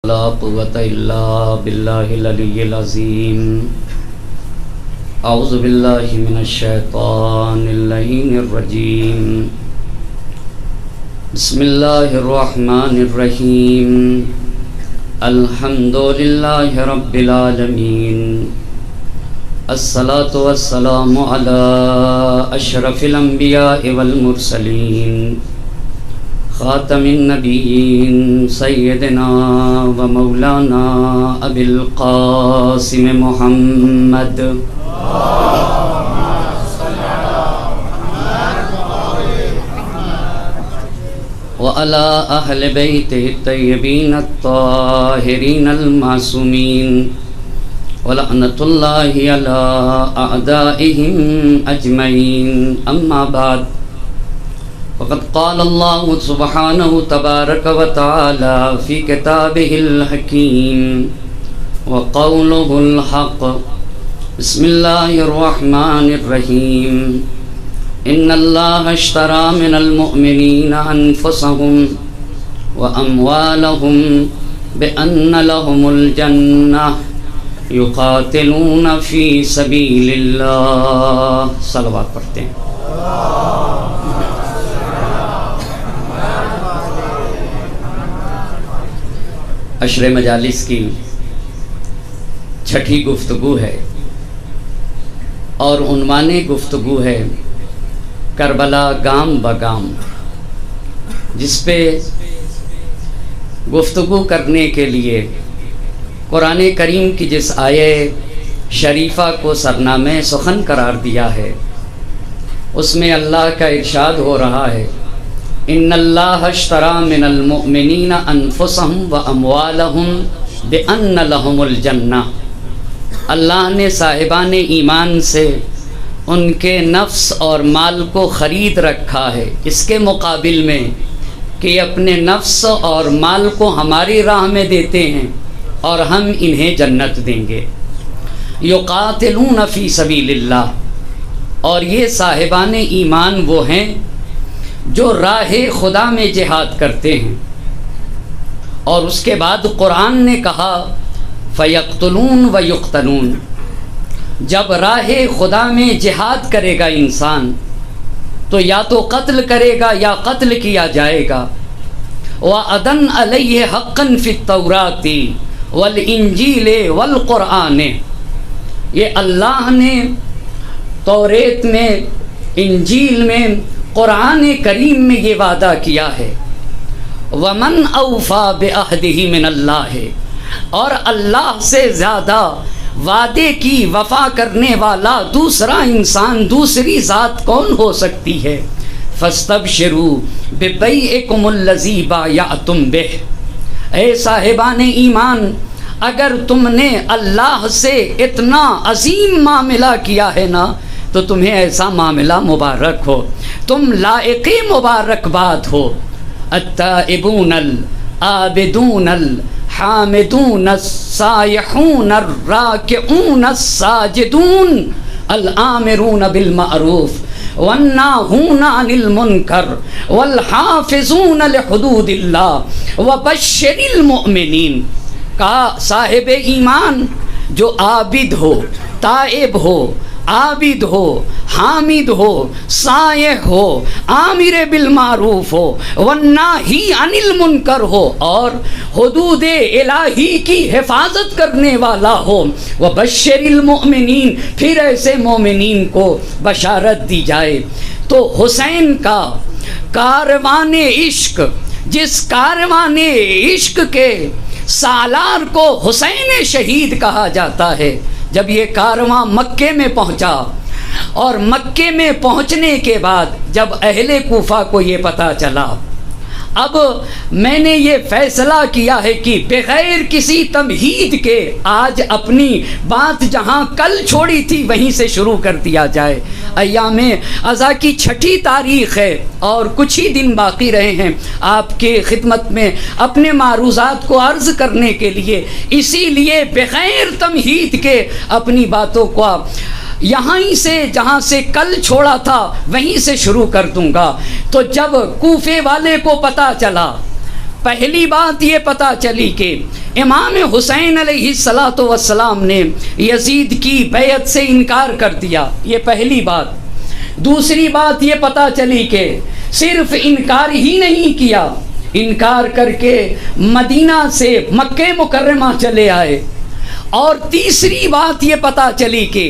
لا قوة إلا بالله العلي العظيم. أعوذ بالله من الشيطان اللعين الرجيم. بسم الله الرحمن الرحيم. الحمد لله رب العالمين. الصلاة والسلام على أشرف الأنبياء والمرسلين خاتم النبيين سيدنا ومولانا أبي القاسم محمد وعلى أهل بيته الطيبين الطاهرين المعصومين ولعنة الله على أعدائهم أجمعين. أما بعد، وقد قال الله سبحانه تبارك وتعالى في كتابه الحكيم وقوله الحق. بسم الله الرحمن الرحيم. إن الله اشترى من المؤمنين أنفسهم وأموالهم بأن لهم الجنة يقاتلون في سبيل الله. صلوات پڑھتے ہیں. عشر مجالس کی چھٹی گفتگو ہے اور عنوان گفتگو ہے کربلا گام بگام، جس پہ گفتگو کرنے کے لیے قرآن کریم کی جس آیے شریفہ کو سرنامہ سخن قرار دیا ہے، اس میں اللہ کا ارشاد ہو رہا ہے ان اللہ اشتری من المؤمنین انفسهم واموالهم بان لهم الجنہ. اللہ نے صاحبان ایمان سے ان کے نفس اور مال کو خرید رکھا ہے، اس کے مقابل میں کہ اپنے نفس اور مال کو ہماری راہ میں دیتے ہیں اور ہم انہیں جنت دیں گے. یقاتلون فی سبیل اللہ. اور یہ صاحبان ایمان وہ ہیں جو راہ خدا میں جہاد کرتے ہیں. اور اس کے بعد قرآن نے کہا فَيَقْتُلُونَ وَيُقْتَلُونَ. جب راہ خدا میں جہاد کرے گا انسان تو یا تو قتل کرے گا یا قتل کیا جائے گا. وَعَدًا عَلَيْهِ حَقًّا فِي التَّوْرَاةِ وَالْإِنْجِيلِ وَالْقُرْآنِ. یہ اللہ نے توریت میں، انجیل میں، قرآن کریم میں یہ وعدہ کیا ہے وَمَنْ أَوْفَى بِعَهْدِهِ مِنَ اللَّهِ. اور اللہ سے زیادہ وعدے کی وفا کرنے والا دوسرا انسان، دوسری ذات کون ہو سکتی ہے؟ فَاسْتَبْشِرُوا بِبَيْعِكُمُ الَّذِي بَايَعْتُمْ بِهِ. اے صاحبان ایمان، اگر تم نے اللہ سے اتنا عظیم معاملہ کیا ہے نا تو تمہیں ایسا معاملہ مبارک ہو، تم لائق مبارکباد ہو. التائبون العابدون الحامدون السائحون الراکعون الساجدون الآمرون بالمعروف والناہون عن المنکر والحافظون لحدود اللہ وبشر المؤمنین. کہا صاحب ایمان جو عابد ہو، تائب ہو، عابد ہو، حامد ہو، سائح ہو، آمر بالمعروف ہو، والناہی عن المنکر ہو، اور حدود الہی کی حفاظت کرنے والا ہو. وبشر المؤمنین. پھر ایسے مومنین کو بشارت دی جائے. تو حسین کا کاروان عشق، جس کاروان عشق کے سالار کو حسین شہید کہا جاتا ہے، جب یہ کارواں مکے میں پہنچا اور مکے میں پہنچنے کے بعد جب اہل کوفہ کو یہ پتہ چلا، اب میں نے یہ فیصلہ کیا ہے کہ بغیر کسی تمہید کے آج اپنی بات جہاں کل چھوڑی تھی وہیں سے شروع کر دیا جائے. ایام اضحیٰ کی 6 تاریخ ہے اور کچھ ہی دن باقی رہے ہیں آپ کے خدمت میں اپنے معروضات کو عرض کرنے کے لیے. اسی لیے بغیر تمہید کے اپنی باتوں کو یہاں ہی سے جہاں سے کل چھوڑا تھا وہیں سے شروع کر دوں گا. تو جب کوفے والے کو پتہ چلا پہلی بات یہ پتہ چلی کہ امام حسین علیہ السلام نے یزید کی بیعت سے انکار کر دیا، یہ پہلی بات۔ دوسری بات یہ پتہ چلی کہ صرف انکار ہی نہیں کیا، انکار کر کے مدینہ سے مکہ مکرمہ چلے آئے۔ اور تیسری بات یہ پتہ چلی کہ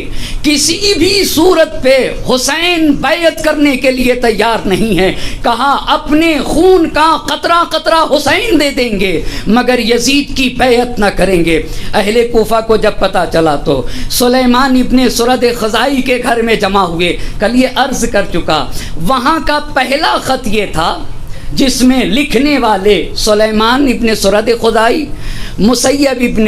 کسی بھی صورت پہ حسین بیعت کرنے کے لیے تیار نہیں ہے، کہا اپنے خون کا قطرہ قطرہ حسین دے دیں گے مگر یزید کی بیعت نہ کریں گے۔ اہل کوفہ کو جب پتہ چلا تو سلیمان ابن سرد خزائی کے گھر میں جمع ہوئے۔ کل یہ عرض کر چکا، وہاں کا پہلا خط یہ تھا جس میں لکھنے والے سلیمان ابن سرد خزائی، مسیب ابن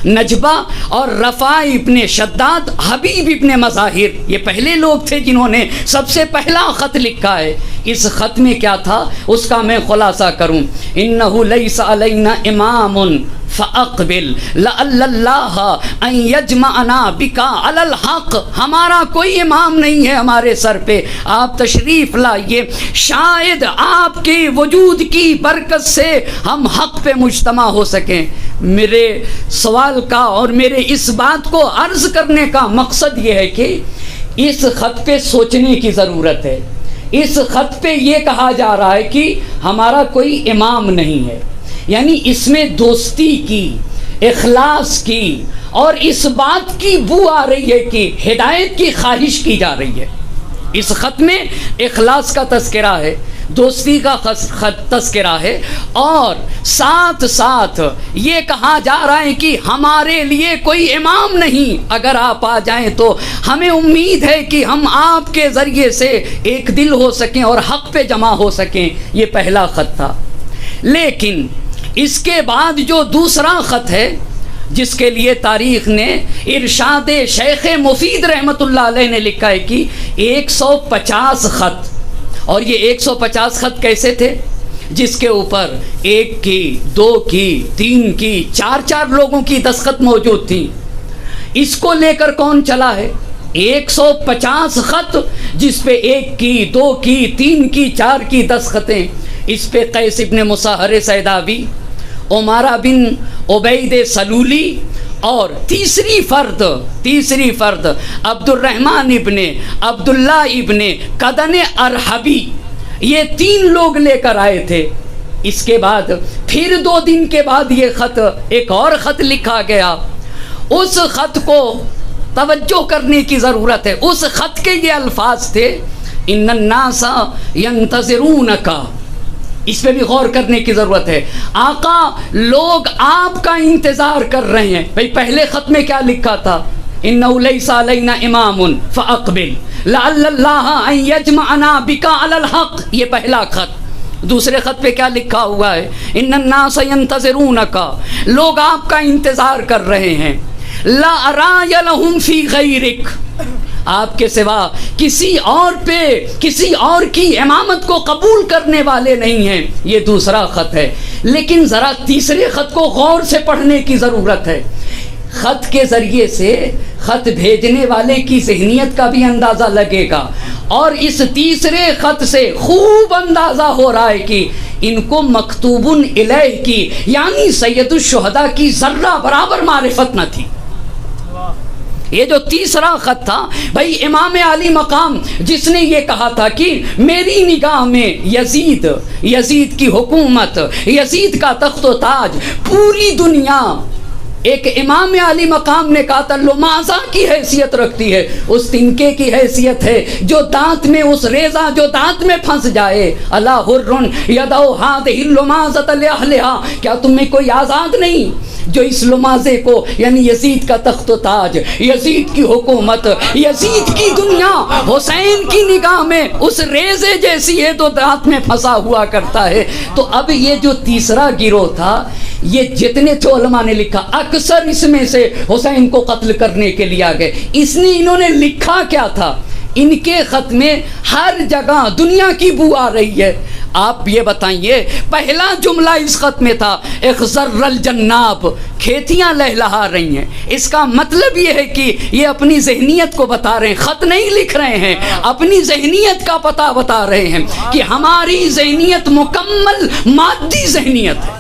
نجبہ اور رفاع ابن شداد، حبیب ابن مظاہر، یہ پہلے لوگ تھے جنہوں نے سب سے پہلا خط لکھا ہے۔ اس خط میں کیا تھا اس کا میں خلاصہ کروں۔ انہ لیس علینا امام فاقبل لعل اللہ ان یجمعنا بکا علی الحق، ہمارا کوئی امام نہیں ہے ہمارے سر پہ، آپ تشریف لائیے، شاید آپ کے وجود کی برکت سے ہم حق پہ مجتمع ہو سکیں۔ میرے سوال کا اور میرے اس بات کو عرض کرنے کا مقصد یہ ہے کہ اس خط پہ سوچنے کی ضرورت ہے۔ اس خط پہ یہ کہا جا رہا ہے کہ ہمارا کوئی امام نہیں ہے، یعنی اس میں دوستی کی، اخلاص کی اور اس بات کی بو آ رہی ہے کہ ہدایت کی خواہش کی جا رہی ہے۔ اس خط میں اخلاص کا تذکرہ ہے، دوستی کا تذکرہ ہے، اور ساتھ ساتھ یہ کہا جا رہا ہے کہ ہمارے لیے کوئی امام نہیں، اگر آپ آ جائیں تو ہمیں امید ہے کہ ہم آپ کے ذریعے سے ایک دل ہو سکیں اور حق پہ جمع ہو سکیں۔ یہ پہلا خط تھا۔ لیکن اس کے بعد جو دوسرا خط ہے جس کے لیے تاریخ نے ارشاد شیخ مفید رحمۃ اللہ علیہ نے لکھا ہے کہ 150 خط، اور یہ 150 خط کیسے تھے؟ جس کے اوپر 1 کی، 2 کی، 3 کی، 4 لوگوں کی دستخط موجود تھی۔ اس کو لے کر کون چلا ہے؟ 150 خط جس پہ 1 کی، 2 کی، 3 کی، 4 کی دستخطیں۔ اس پہ قیس ابن مصہر سیداوی، عمارہ بن عبید سلولی اور تیسری فرد عبد الرحمن ابن عبداللہ ابن قدن ارحبی، یہ 3 لوگ لے کر آئے تھے۔ اس کے بعد پھر 2 دن کے بعد یہ خط، ایک اور خط لکھا گیا۔ اس خط کو توجہ کرنے کی ضرورت ہے۔ اس خط کے یہ الفاظ تھے، ان الناس ینتظرونک، اس پہ بھی غور کرنے کی ضرورت ہے۔ آقا لوگ آپ کا انتظار کر رہے ہیں۔ بھئی پہلے خط میں کیا لکھا تھا؟ انہ لیس علینا امام فاقبل لعل اللہ ان یجمعنا بکا علی الحق، یہ پہلا خط۔ دوسرے خط پہ کیا لکھا ہوا ہے؟ ان الناس ینتظرونک، لوگ آپ کا انتظار کر رہے ہیں۔ لا ارای لہم فی غیرک، آپ کے سوا کسی اور پہ، کسی اور کی امامت کو قبول کرنے والے نہیں ہیں۔ یہ دوسرا خط ہے۔ لیکن ذرا تیسرے خط کو غور سے پڑھنے کی ضرورت ہے۔ خط کے ذریعے سے خط بھیجنے والے کی ذہنیت کا بھی اندازہ لگے گا، اور اس تیسرے خط سے خوب اندازہ ہو رہا ہے کہ ان کو مکتوب الیہ کی، یعنی سید الشہداء کی ذرہ برابر معرفت نہ تھی۔ یہ جو تیسرا خط تھا، بھائی امام علی مقام جس نے یہ کہا تھا کہ میری نگاہ میں یزید کی حکومت، یزید کا تخت و تاج پوری دنیا، ایک امام علی مقام نے کہا تھا لمازہ کی حیثیت رکھتی ہے، اس تنکے کی حیثیت ہے جو دانت میں، اس ریزہ جو دانت میں پھنس جائے۔ الا حر یدعو ہذہ اللمازۃ لاہلھا، کیا تم میں کوئی آزاد نہیں جو اس لمازے کو، یعنی یزید کا تخت و تاج، یزید کی حکومت، یزید کی دنیا حسین کی نگاہ میں اس ریزے جیسی ہے تو دانت میں پھنسا ہوا کرتا ہے۔ تو اب یہ جو تیسرا گروہ تھا، یہ جتنے تو علماء نے لکھا اکثر اس میں سے حسین کو قتل کرنے کے لیے آ گئے۔ انہوں نے لکھا کیا تھا؟ ان کے خط میں ہر جگہ دنیا کی بو آ رہی ہے۔ آپ یہ بتائیے پہلا جملہ اس خط میں تھا اخضر الجناب، کھیتیاں لہلہا رہی ہیں، اس کا مطلب یہ ہے کہ یہ اپنی ذہنیت کو بتا رہے ہیں، خط نہیں لکھ رہے ہیں، اپنی ذہنیت کا پتہ بتا رہے ہیں کہ ہماری ذہنیت مکمل مادی ذہنیت ہے،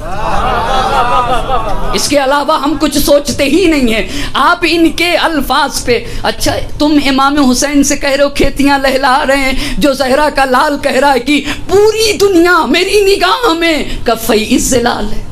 اس کے علاوہ ہم کچھ سوچتے ہی نہیں ہیں۔ آپ ان کے الفاظ پہ اچھا تم امام حسین سے کہہ رہے ہو کھیتیاں لہلا رہے ہیں، جو زہرا کا لال کہہ رہا ہے کہ پوری دنیا میری نگاہ میں کفی الظلال ہے،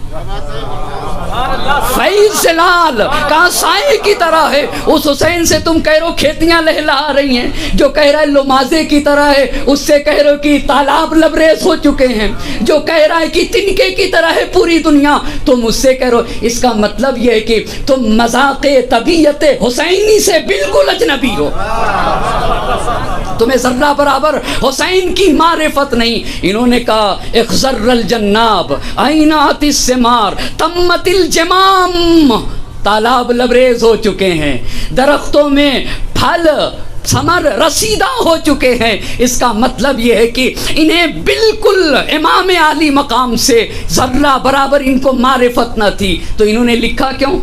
فیض زلال کا سائے کی طرح ہے۔ اس حسین سے تم کہہ رہے ہو کھیتیاں لہلا رہی ہیں، جو کہہ رہا ہے لمازے کی طرح ہے، اس سے کہہ رہے ہو کہ تالاب لبریز ہو چکے ہیں، جو کہہ رہا ہے کہ تنکے کی طرح ہے پوری دنیا، تم اس سے کہہ رہے ہو۔ اس کا مطلب یہ ہے کہ تم مذاق طبیعت حسینی سے بالکل اجنبی ہو، تمہیں ذرہ برابر حسین کی معرفت نہیں۔ انہوں نے کہا اخضر الجناب عینات الثمار تمت الجمام، تالاب لبریز ہو چکے ہیں، درختوں میں پھل ثمر رسیدہ ہو چکے ہیں۔ اس کا مطلب یہ ہے کہ انہیں بالکل امام عالی مقام سے ذرہ برابر ان کو معرفت نہ تھی۔ تو انہوں نے لکھا کیوں؟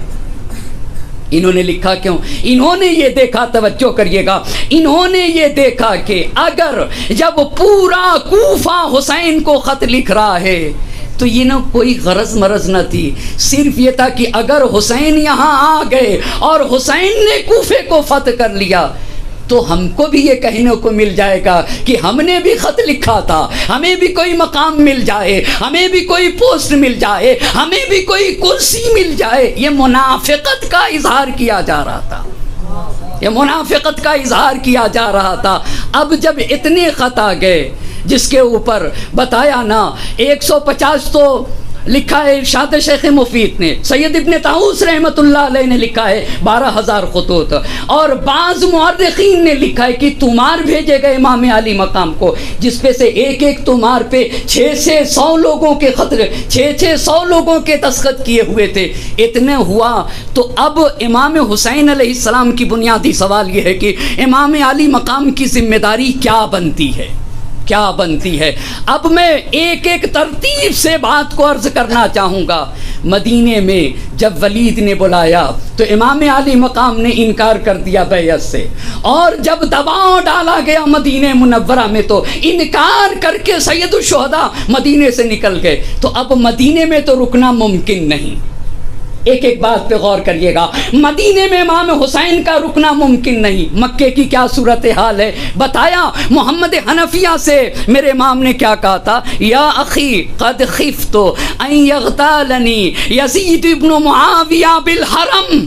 انہوں نے لکھا کیوں؟ انہوں نے یہ دیکھا، توجہ کریے گا، انہوں نے یہ دیکھا کہ اگر جب پورا کوفہ حسین کو خط لکھ رہا ہے تو یہ نہ کوئی غرض مرض نہ تھی، صرف یہ تھا کہ اگر حسین یہاں آ گئے اور حسین نے کوفے کو فتح کر لیا تو ہم کو بھی یہ کہنے کو مل جائے گا کہ ہم نے بھی خط لکھا تھا، ہمیں بھی کوئی مقام مل جائے، ہمیں بھی کوئی پوسٹ مل جائے، ہمیں بھی کوئی کرسی مل جائے۔ یہ منافقت کا اظہار کیا جا رہا تھا، یہ منافقت کا اظہار کیا جا رہا تھا۔ اب جب اتنے خط آ گئے جس کے اوپر بتایا نا 150 تو لکھا ہے ارشاد شیخ مفید نے، سید ابن طاؤس رحمۃ اللہ علیہ نے لکھا ہے 12,000 خطوط، اور بعض مورخین نے لکھا ہے کہ تمہار بھیجے گئے امام علی مقام کو، جس پہ سے ایک ایک تمہار پہ 600 لوگوں کے خط، 600 لوگوں کے دستخط کیے ہوئے تھے۔ اتنے ہوا تو اب امام حسین علیہ السلام کی بنیادی سوال یہ ہے کہ امام علی مقام کی ذمہ داری کیا بنتی ہے، کیا بنتی ہے؟ اب میں ایک ایک ترتیب سے بات کو عرض کرنا چاہوں گا۔ مدینے میں جب ولید نے بلایا تو امام علی مقام نے انکار کر دیا بیعت سے، اور جب دباؤ ڈالا گیا مدینہ منورہ میں تو انکار کر کے سید الشہداء مدینے سے نکل گئے۔ تو اب مدینے میں تو رکنا ممکن نہیں۔ ایک ایک بات پہ غور کریے گا، مدینے میں امام حسین کا رکنا ممکن نہیں۔ مکے کی کیا صورتحال ہے بتایا۔ محمد حنفیہ سے میرے امام نے کیا کہا تھا، یا اخی قد خفت ان یغتالنی یزید ابن معاویہ بالحرم،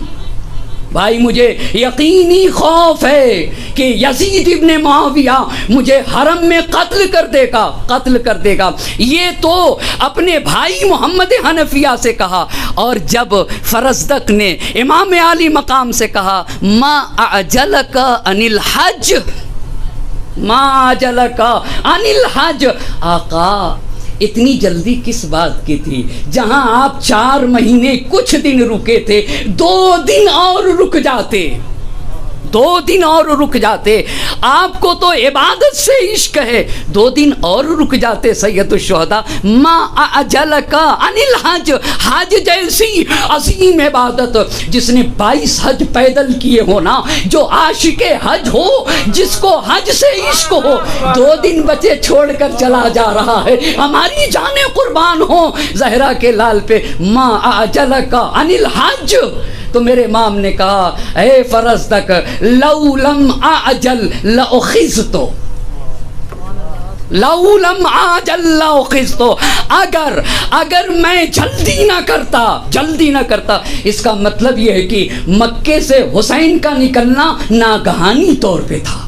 بھائی مجھے یقینی خوف ہے کہ یزید ابن معاویہ مجھے حرم میں قتل کر دے گا۔ یہ تو اپنے بھائی محمد حنفیہ سے کہا، اور جب فرزدق نے امام علی مقام سے کہا ما اعجلک عن الحج، ما اعجلک عن الحج، آقا اتنی جلدی کس بات کی تھی؟ جہاں آپ 4 مہینے کچھ دن رکے تھے، 2 دن اور رک جاتے، 2 دن اور رک جاتے۔ آپ کو تو عبادت سے عشق ہے، 2 دن اور رک جاتے سید الشہداء۔ ما اعجلک عن الحج، حج جیسی عظیم عبادت جس نے 22 حج پیدل کیے ہونا، جو عاشق حج ہو، جس کو حج سے عشق ہو، 2 دن بچے چھوڑ کر چلا جا رہا ہے، ہماری جانیں قربان ہو زہرا کے لال پہ۔ ما اعجلک عن الحج، تو میرے امام نے کہا اے فرزدق لو لم اعجل لاخذت، لو لم اعجل لاخذت، اگر میں جلدی نہ کرتا، اس کا مطلب یہ ہے کہ مکے سے حسین کا نکلنا ناگہانی طور پہ تھا،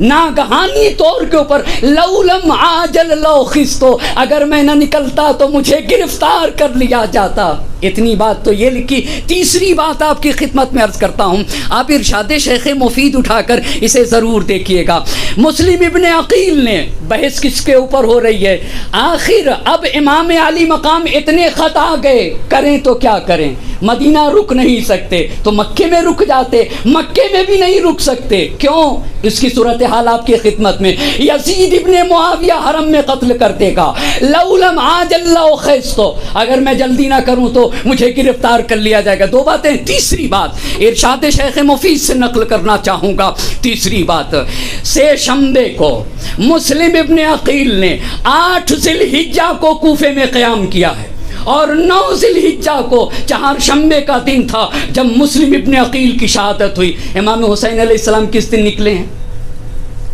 ناگہانی طور کے اوپر۔ لو لم اعجل لاخذت، اگر میں نہ نکلتا تو مجھے گرفتار کر لیا جاتا۔ اتنی بات تو یہ لکھی. تیسری بات آپ کی خدمت میں عرض کرتا ہوں, آپ ارشاد شیخ مفید اٹھا کر اسے ضرور دیکھیے گا. مسلم ابن عقیل نے, بحث کس کے اوپر ہو رہی ہے, آخر اب امام علی مقام اتنے خط آ گئے, کریں تو کیا کریں, مدینہ رک نہیں سکتے تو مکے میں رک جاتے, مکے میں بھی نہیں رک سکتے. کیوں؟ اس کی صورتحال آپ کی خدمت میں. یزید ابن معاویہ حرم میں قتل کر دے گا. لو لم عاجل خیستو, اگر میں جلدی نہ کروں تو مجھے گرفتار کر لیا جائے گا. دو باتیں. تیسری بات ارشاد شیخ مفید سے نقل کرنا چاہوں گا. تیسری بات, سے شنبے کو مسلم ابن عقیل نے 8 ذی الحجہ کو کوفے میں قیام کیا ہے, اور 9 ذی الحجہ کو چہارشنبے کا دن تھا جب مسلم ابن عقیل کی شہادت ہوئی. امام حسین علیہ السلام کس دن نکلے ہیں؟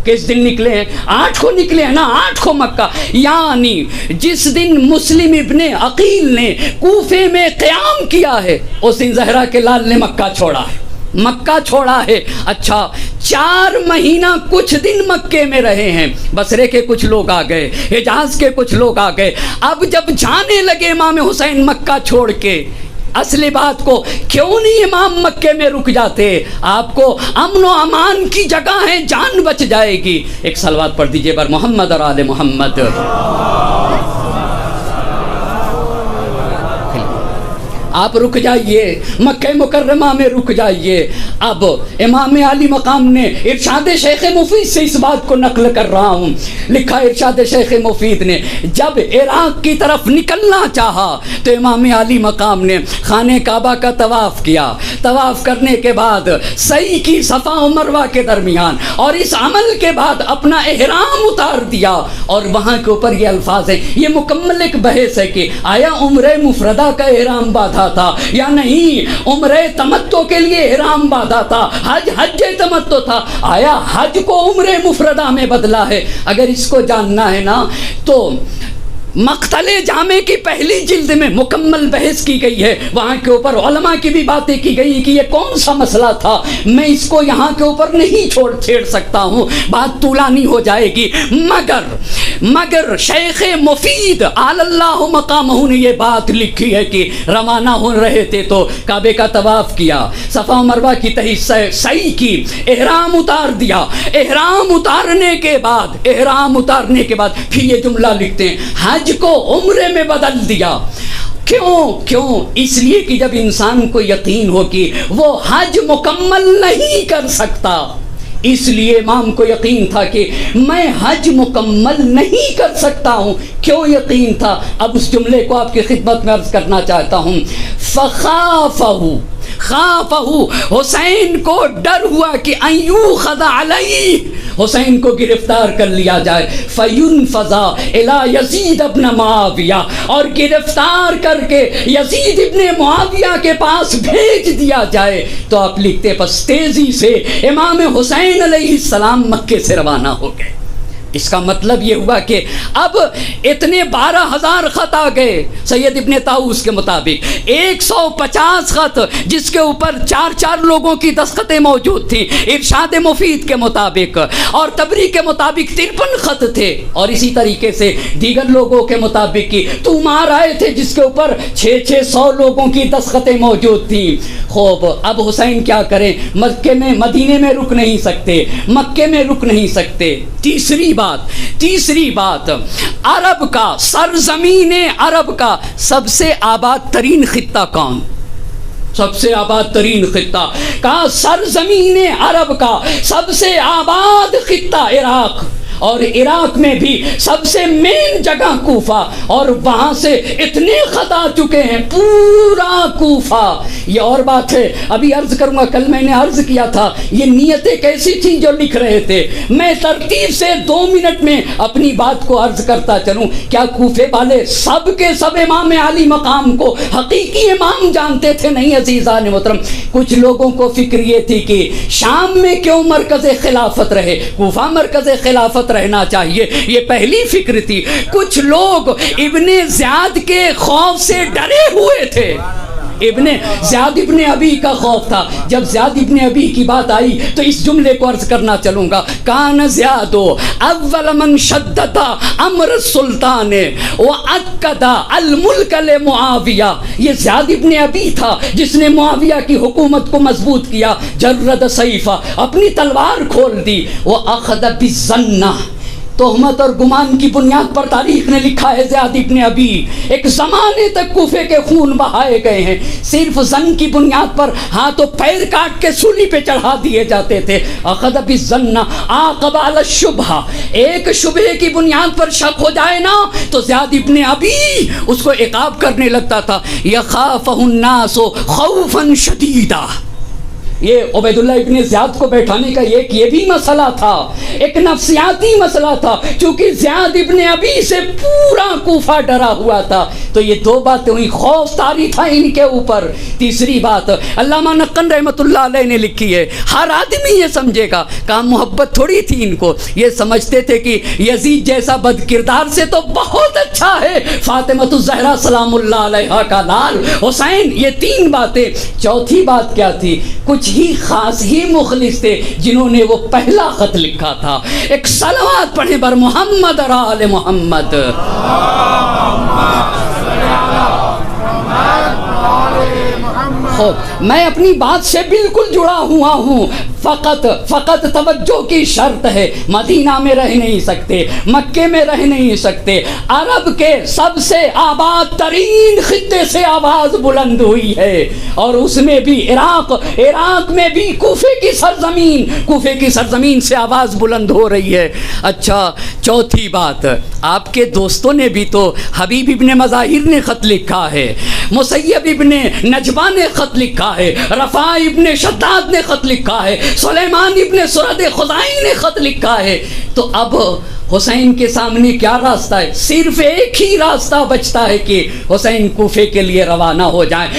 کس دن نکلے ہیں؟ 8 کو نکلے ہیں نا, 8 کو مکہ. یعنی جس دن مسلم ابن عقیل نے کوفے میں قیام کیا ہے اس دن زہرا کے لال نے مکہ چھوڑا ہے, مکہ چھوڑا ہے. اچھا, 4 مہینہ کچھ دن مکے میں رہے ہیں, بصرے کے کچھ لوگ آ گئے, حجاز کے کچھ لوگ آ گئے. اب جب جانے لگے امام حسین مکہ چھوڑ کے, اصل بات کو کیوں نہیں امام مکے میں رک جاتے؟ آپ کو امن و امان کی جگہ ہے, جان بچ جائے گی. ایک صلوات پڑھ دیجئے بر محمد اور آل محمد. آپ رک جائیے, مکہ مکرمہ میں رک جائیے. اب امام علی مقام نے ارشاد شیخ مفید سے اس بات کو نقل کر رہا ہوں, لکھا ارشاد شیخ مفید نے جب عراق کی طرف نکلنا چاہا تو امام علی مقام نے خانہ کعبہ کا طواف کیا. طواف کرنے کے بعد سعی کی صفا و مروہ کے درمیان, اور اس عمل کے بعد اپنا احرام اتار دیا. اور وہاں کے اوپر یہ الفاظ ہیں, یہ مکمل ایک بحث ہے کہ آیا عمرہ مفردہ کا احرام باندھا تھا یا نہیں, عمرہ تمتع کے لیے احرام باندھا تھا, حج تمتع تھا, آیا حج کو عمرہ مفردہ میں بدلا ہے. اگر اس کو جاننا ہے نا تو مقتل جامع کی پہلی جلد میں مکمل بحث کی گئی ہے, وہاں کے اوپر علماء کی بھی باتیں کی گئی کہ یہ کون سا مسئلہ تھا. میں اس کو یہاں کے اوپر نہیں چھیڑ سکتا ہوں, بات طولانی ہو جائے گی. مگر شیخ مفید آل اللہ مقامہ نے یہ بات لکھی ہے کہ روانہ ہو رہے تھے تو کعبے کا طواف کیا, صفا و مروہ کی تہی سعی کی, احرام اتار دیا. احرام اتارنے کے بعد پھر یہ جملہ لکھتے ہیں, حج کو عمرے میں بدل دیا. کیوں؟ اس لیے کہ جب انسان کو یقین ہو کہ وہ حج مکمل نہیں کر سکتا, اس لیے امام کو یقین تھا کہ میں حج مکمل نہیں کر سکتا ہوں. کیوں یقین تھا؟ اب اس جملے کو آپ کی خدمت میں عرض کرنا چاہتا ہوں. خافہ حسین کو ڈر ہوا کہ ایوخذ علیہ, حسین کو گرفتار کر لیا جائے. فینفذ الی یزید ابن معاویہ, اور گرفتار کر کے یزید ابن معاویہ کے پاس بھیج دیا جائے. تو آپ لکھتے پس تیزی سے امام حسین علیہ السلام مکے سے روانہ ہو گئے. اس کا مطلب یہ ہوا کہ اب اتنے 12,000 خط آ گئے. سید ابن طاؤس کے مطابق 150 خط جس کے اوپر 4 لوگوں کی دستخطیں موجود تھیں ارشاد مفید کے مطابق, اور تبری کے مطابق 53 خط تھے, اور اسی طریقے سے دیگر لوگوں کے مطابق کی تمہار آئے تھے جس کے اوپر 600 لوگوں کی دستخطیں موجود تھیں. خوب اب حسین کیا کریں؟ مدینے میں رک نہیں سکتے, مکے میں رک نہیں سکتے. تیسری بات عرب کا, سرزمین عرب کا سب سے آباد ترین خطہ کون؟ سب سے آباد ترین خطہ کا سرزمین عرب کا سب سے آباد خطہ عراق, اور عراق میں بھی سب سے مین جگہ کوفہ, اور وہاں سے اتنے خط آ چکے ہیں پورا کوفہ. یہ اور بات ہے, ابھی عرض کروں گا, کل میں نے عرض کیا تھا یہ نیتیں کیسی تھیں جو لکھ رہے تھے. میں ترتیب سے 2 منٹ میں اپنی بات کو عرض کرتا چلوں. کیا کوفے والے سب کے سب امام علی مقام کو حقیقی امام جانتے تھے؟ نہیں عزیزان محترم, کچھ لوگوں کو فکر یہ تھی کہ شام میں کیوں مرکز خلافت رہے, کوفہ مرکز خلافت رہنا چاہیے, یہ پہلی فکر تھی. کچھ لوگ ابن زیاد کے خوف سے ڈرے ہوئے تھے, زیاد ابن ابی کا خوف تھا. جب زیاد ابن ابی کی بات آئی تو اس جملے کو عرض کرنا چلوں گا. کان زیاد اول من شدد امر السلطان واکد الملک لمعاویہ. یہ زیاد ابن ابی تھا جس نے معاویہ کی حکومت کو مضبوط کیا. جرد سیفہ، اپنی تلوار کھول دی. واخذ بالظن، تہمت اور گمان کی بنیاد پر تاریخ نے لکھا ہے زیاد ابن ابی ایک زمانے تک کوفے کے خون بہائے گئے ہیں. صرف زن کی بنیاد پر ہاتھ و پیر کاٹ کے سولی پہ چڑھا دیے جاتے تھے. اخذ بالظن عاقب علی الشبہ، ایک شبہ کی بنیاد پر شک ہو جائے نا تو زیاد ابن ابی اس کو عقاب کرنے لگتا تھا. یخافہ الناس خوفا شدیدا. یہ عبید اللہ ابن زیاد کو بیٹھانے کا یہ بھی مسئلہ تھا، ایک نفسیاتی مسئلہ تھا. چونکہ زیاد ابن ابی سے پورا کوفہ ڈرا ہوا تھا تو یہ دو باتیں ہوئی، خوف طاری تھا ان کے اوپر. تیسری بات علامہ نقن رحمۃ اللہ علیہ نے لکھی ہے، ہر آدمی یہ سمجھے گا، کہا محبت تھوڑی تھی ان کو. یہ سمجھتے تھے کہ یزید جیسا بد کردار سے تو بہت اچھا ہے فاطمہ الزہرا سلام اللہ علیہا کا لال حسین. یہ تین باتیں. چوتھی بات کیا تھی؟ کچھ ہی خاص ہی مخلص تھے جنہوں نے وہ پہلا خط لکھا تھا. ایک صلوات پڑھیں بر محمد اور آل محمد. میں اپنی بات سے بالکل جڑا ہوا ہوں. فقط توجہ کی شرط ہے، مدینہ میں رہ نہیں سکتے، مکے میں رہ نہیں سکتے. عرب کے سب سے آباد ترین خطے سے آواز بلند ہوئی ہے اور اس میں بھی عراق میں بھی کوفے کی سرزمین سے آواز بلند ہو رہی ہے. اچھا، چوتھی بات، آپ کے دوستوں نے بھی تو، حبیب ابن مظاہر نے خط لکھا ہے، مسیب ابن نجبہ نے خط لکھا ہے، رفاع ابن شداد نے خط لکھا ہے، سلیمان ابن سرد خزائی نے خط لکھا ہے. تو اب حسین کے سامنے کیا راستہ ہے؟ صرف ایک ہی راستہ بچتا ہے کہ حسین کوفے کے لیے روانہ ہو جائیں.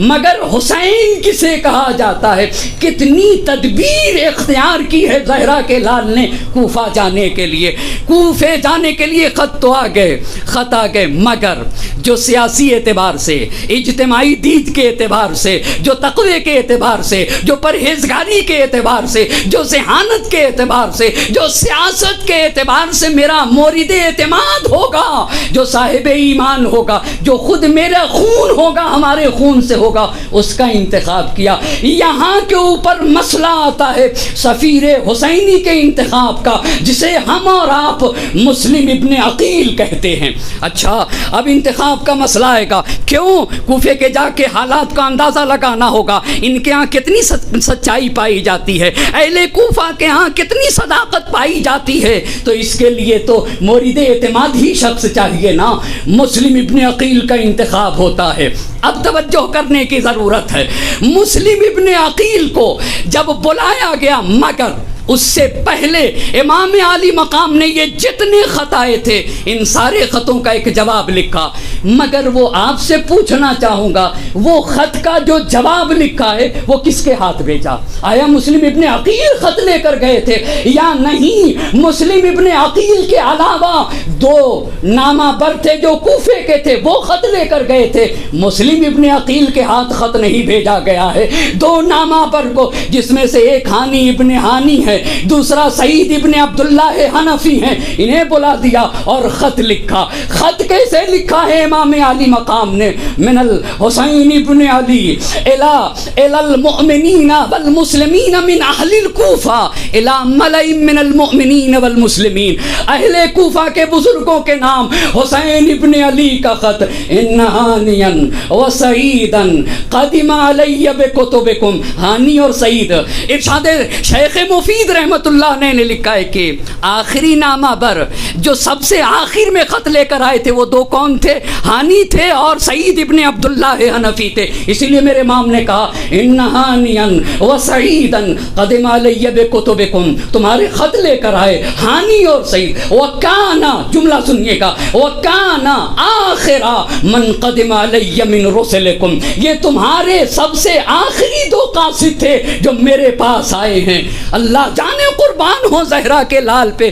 مگر حسین کسے کہا جاتا ہے؟ کتنی تدبیر اختیار کی ہے زہرا کے لال نے کوفہ جانے کے لیے. کوفے جانے کے لیے خط آ گئے، مگر جو سیاسی اعتبار سے، اجتماعی دید کے اعتبار سے، جو تقوی کے اعتبار سے، جو پرہیزگاری کے اعتبار سے، جو ذہانت کے اعتبار سے، جو سیاست کے اعتبار سے میرا مورد اعتماد ہوگا، جو صاحب ایمان ہوگا، جو خود میرا خون ہوگا، ہمارے خون سے ہوگا، اس کا انتخاب کیا. یہاں کے اوپر مسئلہ آتا ہے سفیر حسینی کے انتخاب کا، جسے ہم اور آپ مسلم ابن عقیل کہتے ہیں. اچھا، اب انتخاب کا مسئلہ آئے گا. کیوں؟ کوفے کے جا کے حالات کا اندازہ لگانا ہوگا. ان کے ہاں کتنی سچائی پائی جاتی ہے، اہل کوفہ کے ہاں کتنی صداقت پائی جاتی ہے. تو اس کے لیے تو مورد اعتماد ہی شخص چاہیے نا. مسلم ابن عقیل کا انتخاب ہوتا ہے. اب توجہ کرنے کی ضرورت ہے. مسلم ابن عقیل کو جب بلایا گیا، مگر اس سے پہلے امام عالی مقام نے یہ جتنے خط آئے تھے ان سارے خطوں کا ایک جواب لکھا. مگر وہ آپ سے پوچھنا چاہوں گا، وہ خط کا جو جواب لکھا ہے وہ کس کے ہاتھ بھیجا؟ آیا مسلم ابن عقیل خط لے کر گئے تھے یا نہیں؟ مسلم ابن عقیل کے علاوہ دو نامہ بر تھے جو کوفے کے تھے، وہ خط لے کر گئے تھے. مسلم ابن عقیل کے ہاتھ خط نہیں بھیجا گیا ہے. دو نامہ بر کو، جس میں سے ایک ہانی ابن ہانی ہے، دوسرا سعید ابن عبداللہ حنفی ہیں، انہیں بلا دیا اور خط لکھا. خط کیسے لکھا ہے امام علی مقام نے؟ من الحسین ابن علی الى المؤمنین والمسلمین من اہل الکوفہ الى ملئ من المؤمنین والمسلمین. اہل کوفہ کے بزرگوں کے نام حسین ابن علی کا خط. ان ہانیا وسعیدا قدم علی بکتبکم. ہانی اور سعید، ارشاد شیخ مفید رحمت اللہ نے لکھا ہے کہ آخری نامہ بر جو سب سے آخر میں خط لے کر آئے تھے وہ دو کون تھے؟ ہانی تھے اور سعید ابن عبداللہ حنفی تھے. اسی لیے میرے امام نے کہا ان ہانیا وسعیدا قدم علی بکتبکم، تمہارے خط لے کر آئے ہانی اور سعید. وکانا، جملہ سنیے گا، وکانا آخر من قدم علی من رسلکم، یہ تمہارے سب سے آخری دو قاصد تھے جو میرے پاس آئے ہیں. اللہ جانے قربان ہو زہرا کے لال پہ.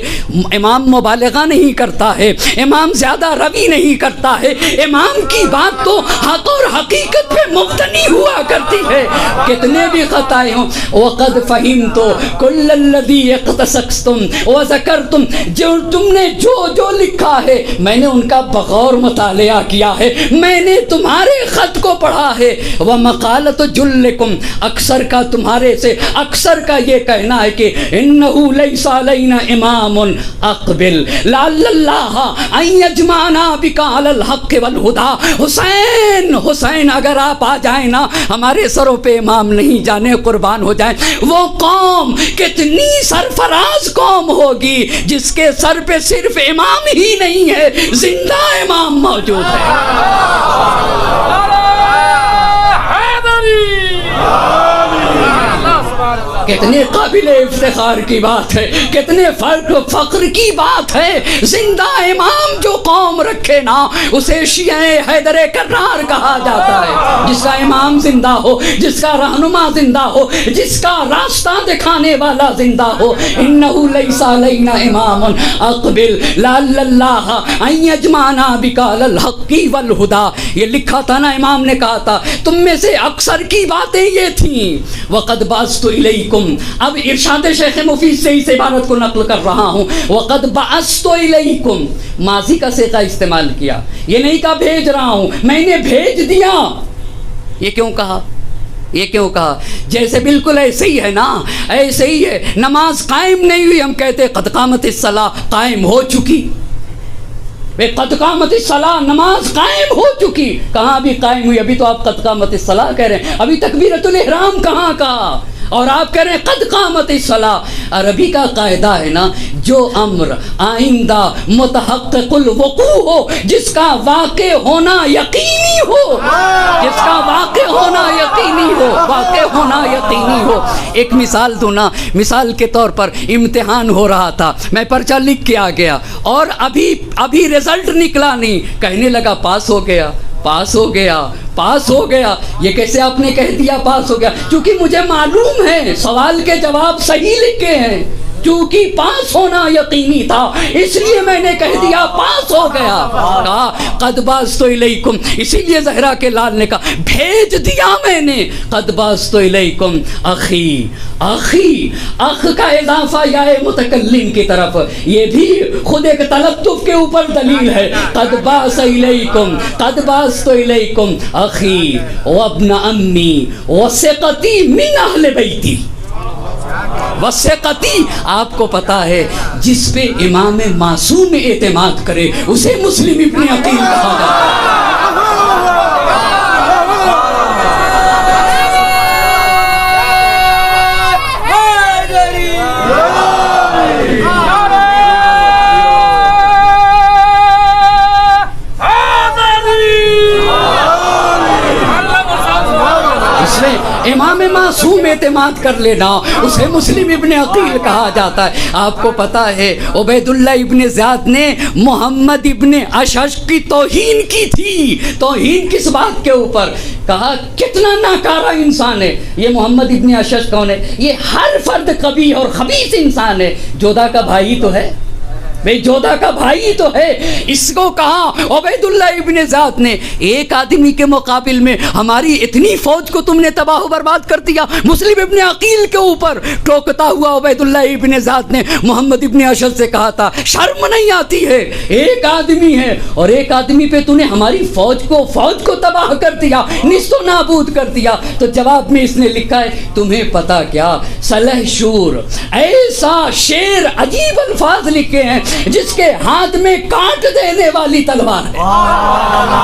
امام مبالغہ نہیں کرتا ہے، امام زیادہ روی نہیں کرتا ہے، امام کی بات تو حق اور حقیقت پہ مبتنی ہوا کرتی ہے. کتنے بھی خطائیں ہوں، وقد فہمت کل الذی اقتصصتم وذکرتم، جو تم نے جو لکھا ہے میں نے ان کا بغور مطالعہ کیا ہے، میں نے تمہارے خط کو پڑھا ہے. ومقالۃ جلکم، اکثر کا تمہارے سے اکثر کا یہ کہنا ہے کہ انہ لیس علینا امام اقبل لعل اللہ ان یجمعنا بک علی الحق والہدی. حسین اگر آپ آ جائیں نا ہمارے سروں پہ امام نہیں، جانے قربان ہو جائیں. وہ قوم کتنی سرفراز قوم ہوگی جس کے سر پہ صرف امام ہی نہیں ہے، زندہ امام موجود ہے. کتنے قابل افتخار کی بات ہے، کتنے فخر کی بات ہے. زندہ امام جو قوم رکھے نا اسے شیعہ حیدر کرار کہا جاتا ہے. جس کا امام زندہ ہو، جس کا رہنما زندہ ہو، جس کا راستہ دکھانے والا زندہ ہو. انہ لیس علینا امام اقبل لعل اللہ ان یجمعنا بک علی الحق والہدی. یہ لکھا تھا نا، امام نے کہا تھا. تم میں سے اکثر کی باتیں یہ تھیں. وقد بعثت الیکم، اب ارشاد شیخ مفید سے اس عبارت کو نقل کر رہا ہوں. وقد بعثت الیکم، ماضی کا صیغہ استعمال کیا، یہ نہیں کہا بھیج رہا ہوں، میں نے بھیج دیا. یہ کیوں کہا؟ یہ کیوں کہا؟ جیسے بالکل ایسے ہی ہے نا، ایسے ہی ہے. نماز قائم نہیں ہوئی، ہم کہتے قد قامت الصلاۃ، قائم ہو چکی. قد قامت الصلاۃ، نماز قائم ہو چکی. کہاں بھی قائم ہوئی؟ ابھی تو آپ قد قامت الصلاۃ کہہ رہے ہیں، ابھی تکبیرۃ الاحرام کہاں کہا، اور آپ کہہ رہے ہیں قد قامت الصلاۃ. عربی کا قاعدہ ہے نا، جو امر آئندہ متحقق الوقوع ہو، جس کا واقع ہونا یقینی ہو، جس کا واقع ہونا یقینی ہو، واقع ہونا یقینی ہو. ایک مثال دوں نا، مثال کے طور پر امتحان ہو رہا تھا، میں پرچہ لکھ کے آ گیا اور ابھی رزلٹ نکلا نہیں، کہنے لگا پاس ہو گیا، پاس ہو گیا، پاس ہو گیا. یہ کیسے آپ نے کہہ دیا پاس ہو گیا؟ کیونکہ مجھے معلوم ہے سوال کے جواب صحیح لکھے ہیں، کیونکہ پاس ہونا یقینی تھا اس لیے میں نے کہہ دیا پاس ہو گیا. کہا قد بعثت الیکم، اسی لیے زہرا کے لال نے کہا بھیج دیا میں نے. قد بعثت الیکم اخی، اخی، اخ کا اضافہ یا متکلم کی طرف، یہ بھی خود ایک تلطف کے اوپر دلیل ہے. قد بعث الیکم، قد بعثت الیکم اخی وابن امی وثقتی من اہل بیتی. وثقتی، آپ کو پتا ہے جس پہ امام معصوم اعتماد کرے اسے مسلم ابن عقیل کہا جاتا ہے. امام معصوم اعتماد کر لینا اسے مسلم ابن عقیل کہا جاتا ہے. آپ کو پتا ہے عبید اللہ ابن زیاد نے محمد ابن اشعث کی توہین کی تھی. توہین کس بات کے اوپر؟ کہا کتنا ناکارہ انسان ہے یہ محمد ابن اشعث. کون ہے یہ؟ ہر فرد قبیح اور خبیث انسان ہے. جودھا کا بھائی تو ہے، بھئی جودھا کا بھائی تو ہے. اس کو کہا عبید اللہ ابن زیاد نے، ایک آدمی کے مقابل میں ہماری اتنی فوج کو تم نے تباہ و برباد کر دیا. مسلم ابن عقیل کے اوپر ٹوکتا ہوا عبید اللہ ابن زیاد نے محمد ابن اشعث سے کہا تھا شرم نہیں آتی ہے؟ ایک آدمی ہے اور ایک آدمی پہ تو نے ہماری فوج کو تباہ کر دیا، نیست و نابود کر دیا. تو جواب میں اس نے لکھا ہے تمہیں پتا کیا سلح شور، ایسا شیر عجیب الفاظ لکھے ہیں جس کے ہاتھ میں کاٹ دینے والی تلوار ہے،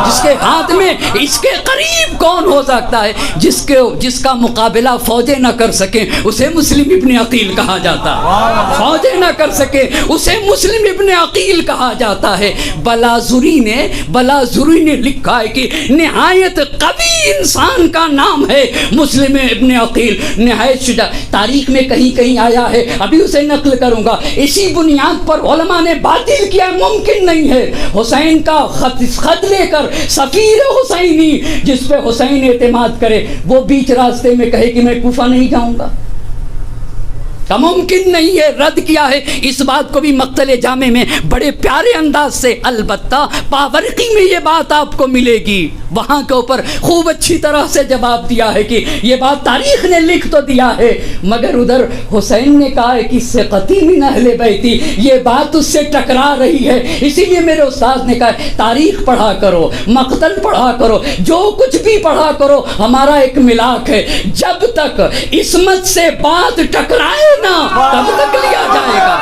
جس کے ہاتھ میں، اس کے قریب کون ہو سکتا ہے جس کا مقابلہ فوجیں نہ کر سکیں اسے مسلم ابن عقیل کہا جاتا ہے. فوجیں نہ کر سکیں اسے مسلم ابن عقیل کہا جاتا ہے. بلازری نے لکھا ہے کہ نہایت قوی انسان کا نام ہے مسلم ابن عقیل، نہایت شجاع. تاریخ میں کہیں آیا ہے، ابھی اسے نقل کروں گا. اسی بنیاد پر علماء نے باطل کیا، ممکن نہیں ہے. حسین کا خط لے کر سفیر حسینی جس پہ حسین اعتماد کرے وہ بیچ راستے میں کہے کہ میں کوفہ نہیں جاؤں گا. ممکن نہیں ہے، رد کیا ہے۔ اس بات کو بھی مقتل جامع میں بڑے پیارے انداز سے، البتہ پاورقی میں یہ بات آپ کو ملے گی، وہاں کے اوپر خوب اچھی طرح سے جواب دیا ہے کہ یہ بات تاریخ نے لکھ تو دیا ہے، مگر ادھر حسین نے کہا ہے کہ ثقتی من اہل بیتی، یہ بات اس سے ٹکرا رہی ہے۔ اسی لیے میرے استاد نے کہا تاریخ پڑھا کرو، مقتل پڑھا کرو، جو کچھ بھی پڑھا کرو، ہمارا ایک ملاک ہے، جب تک عصمت سے بات ٹکرائے نا تب تک لیا جائے گا،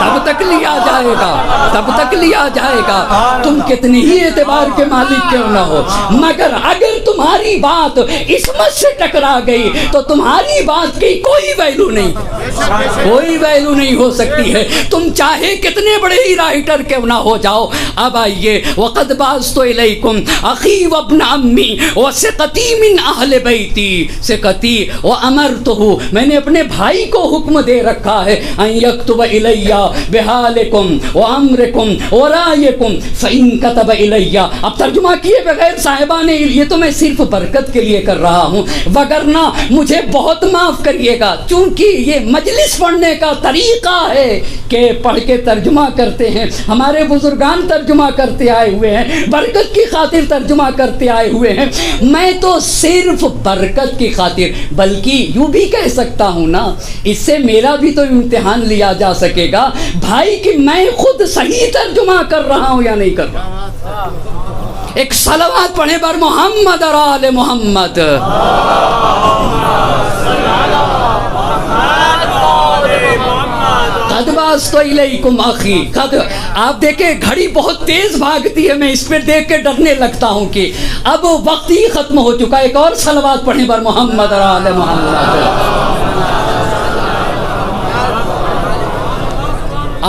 تب تک لیا جائے گا، تب تک لیا جائے گا، تم کتنی ہی اعتبار کے مالک کیوں نہ ہو، مگر اگر تمہاری بات عصمت سے ٹکرا گئی تو تمہاری بات کی کوئی ویلو نہیں، کوئی ویلو نہیں ہو سکتی ہے، تم چاہے کتنے بڑے ہی رائٹر کیوں نہ ہو جاؤ۔ اب آئیے، وَقَدْ بَعَثْتُ إِلَيْكُمْ أَخِي وَابْنَ عَمِّي وَثِقَتِي مِنْ أَهْلِ بَيْتِي، ثقتی وَأَمَرْتُهُ، میں نے اپنے بھائی کو حکم دے رکھا ہے، ان یکتب الی بحالکم وامرکم ورائکم فان کتب الی۔ اب ترجمہ کیے بغیر صاحبان، یہ تو میں صرف برکت کے لیے کر رہا ہوں، وگرنہ مجھے بہت معاف کریے گا، چونکہ یہ مجلس پڑھنے کا طریقہ ہے کہ پڑھ کے ترجمہ کرتے ہیں، ہمارے بزرگان ترجمہ کرتے آئے ہوئے ہیں، برکت کی خاطر ترجمہ کرتے آئے ہوئے ہیں، میں تو صرف برکت کی خاطر، بلکہ یوں بھی کہہ سکتا ہوں نا، اس سے میرا بھی تو امتحان لیا جا سکے گا بھائی کہ میں خود صحیح ترجمہ کر رہا ہوں یا نہیں کر رہا۔ ایک صلوات پڑھیں بر محمد اور آل محمد۔ قد بعثت الیکم اخی، آپ دیکھیں گھڑی بہت تیز بھاگتی ہے، میں اس پہ دیکھ کے ڈرنے لگتا ہوں کہ اب وقت ہی ختم ہو چکا ہے۔ ایک اور صلوات پڑھیں بر محمد اور آل محمد۔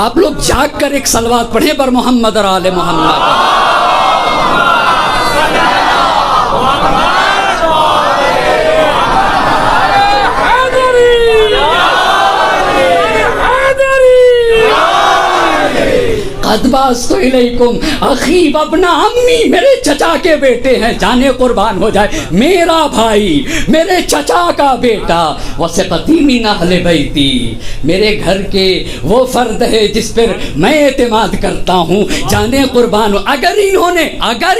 آپ لوگ جاگ کر ایک صلوات پڑھیں بر محمد اور آل محمد۔ قد بعثت الیکم اخی وابن عمی، میرے چچا کے بیٹے ہیں، جانے قربان ہو جائے، میرا بھائی، میرے چچا کا بیٹا، وثقتی من اہل بیتی، میرے گھر کے وہ فرد ہے جس پر میں اعتماد کرتا ہوں، جانے قربان ہو۔ اگر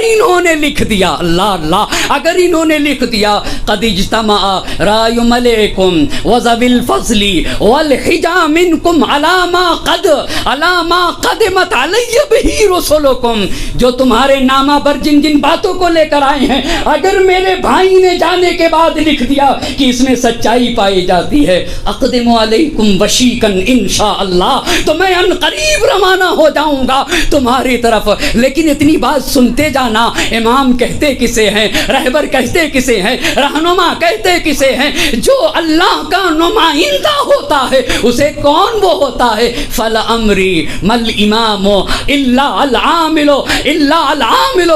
انہوں نے لکھ دیا، اللہ اللہ، اگر انہوں نے لکھ دیا قد اجتمع رای ملیکم وذوی الفضل والحجا منکم علی ما قدمت علی بہی رسولکم، جو تمہارے نامہ پر جن جن باتوں کو لے کر آئے ہیں، اگر میرے بھائی نے جانے کے بعد لکھ دیا کہ اس میں سچائی پائی جاتی ہے، اقدم علیکم وشیکن انشاءاللہ، تو میں ان قریب روانہ ہو جاؤں گا تمہاری طرف۔ لیکن اتنی بات سنتے جانا، امام کہتے کسے ہیں، رہبر کہتے کسے ہیں، رہنما کہتے کسے ہیں؟ جو اللہ کا نمائندہ ہوتا ہے اسے کون وہ ہوتا ہے؟ فَلَأَمْرِي مَلْ إِمَامُ إِلَّا الْعَامِلُ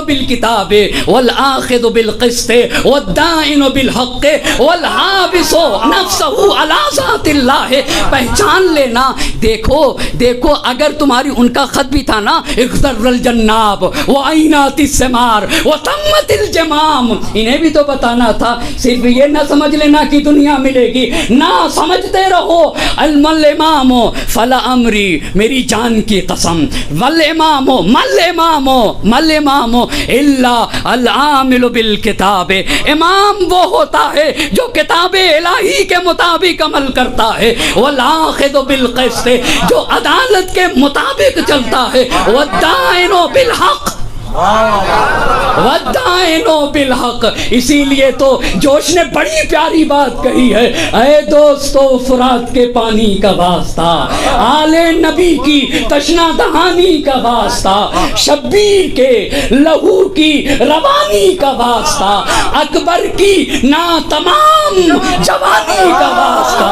بِالْكِتَابِ وَالْآخِذُ بِالْقِسْطِ وَالدَّائِنُ بِالْحَقِّ وَالْحَابِسُ نَفْسَهُ عَلَى ذَاتِ اللَّهِ۔ پہچان لینا، دیکھو اگر تمہاری ان کا خط بھی تھا نا، اخضر الجناب وعینات الثمار وتمت الجمام، انہیں بھی تو بتانا تھا، صرف یہ نہ سمجھ لینا کہ دنیا ملے گی، نہ سمجھتے رہو الامام فلا امری، میری جان کی قسم، والامام مل امام الا العامل بالکتاب، امام وہ ہوتا ہے جو کتاب الہی کے مطابق عمل کرتا ہے، والآخذ بالقسط، جو عدالت کے مطابق چلتا ہے، والدائن بالحق، وَالدَّائِنُ بِالْحَقِّ۔ اسی لیے تو جوش نے بڑی پیاری بات کہی ہے، اے دوستو فرات کے پانی کا واسطہ، آل نبی کی تشنا دہانی کا واسطہ، شبیر کے لہو کی روانی کا واسطہ، اکبر کی ناتمام جوانی کا واسطہ،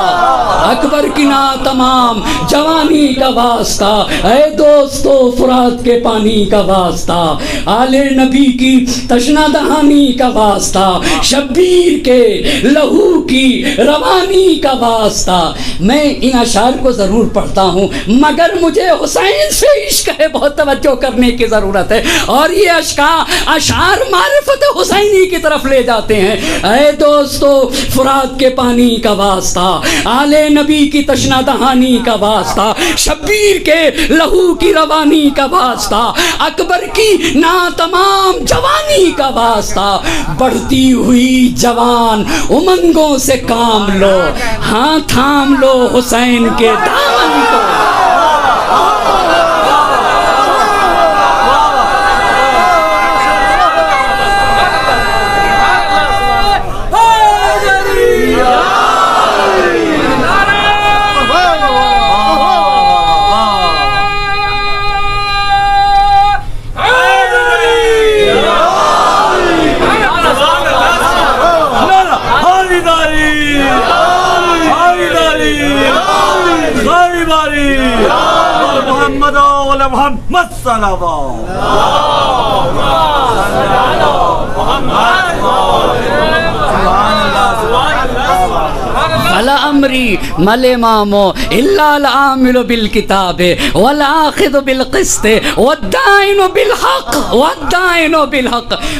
اکبر کی ناتمام جوانی کا واسطہ، اے دوستو فرات کے پانی کا واسطہ، آل نبی کی تشنا دہانی کا واسطہ، شبیر کے لہو کی روانی کا واسطہ۔ میں ان اشعار کو ضرور پڑھتا ہوں مگر مجھے حسین سے عشق ہے، بہت توجہ کرنے کی ضرورت ہے، اور یہ اشعار معرفت حسینی کی طرف لے جاتے ہیں۔ اے دوستو، فرات کے پانی کا واسطہ، آل نبی کی تشنا دہانی کا واسطہ، شبیر کے لہو کی روانی کا واسطہ، اکبر کی ناتمام جوانی کا واسطہ، بڑھتی ہوئی جوان امنگوں سے کام لو، ہاں تھام لو حسین کے دامن کو۔ محمد صلوات فلا امری مل امامو الا العامل بالکتاب والآخذ بالقسط والدائن بالحق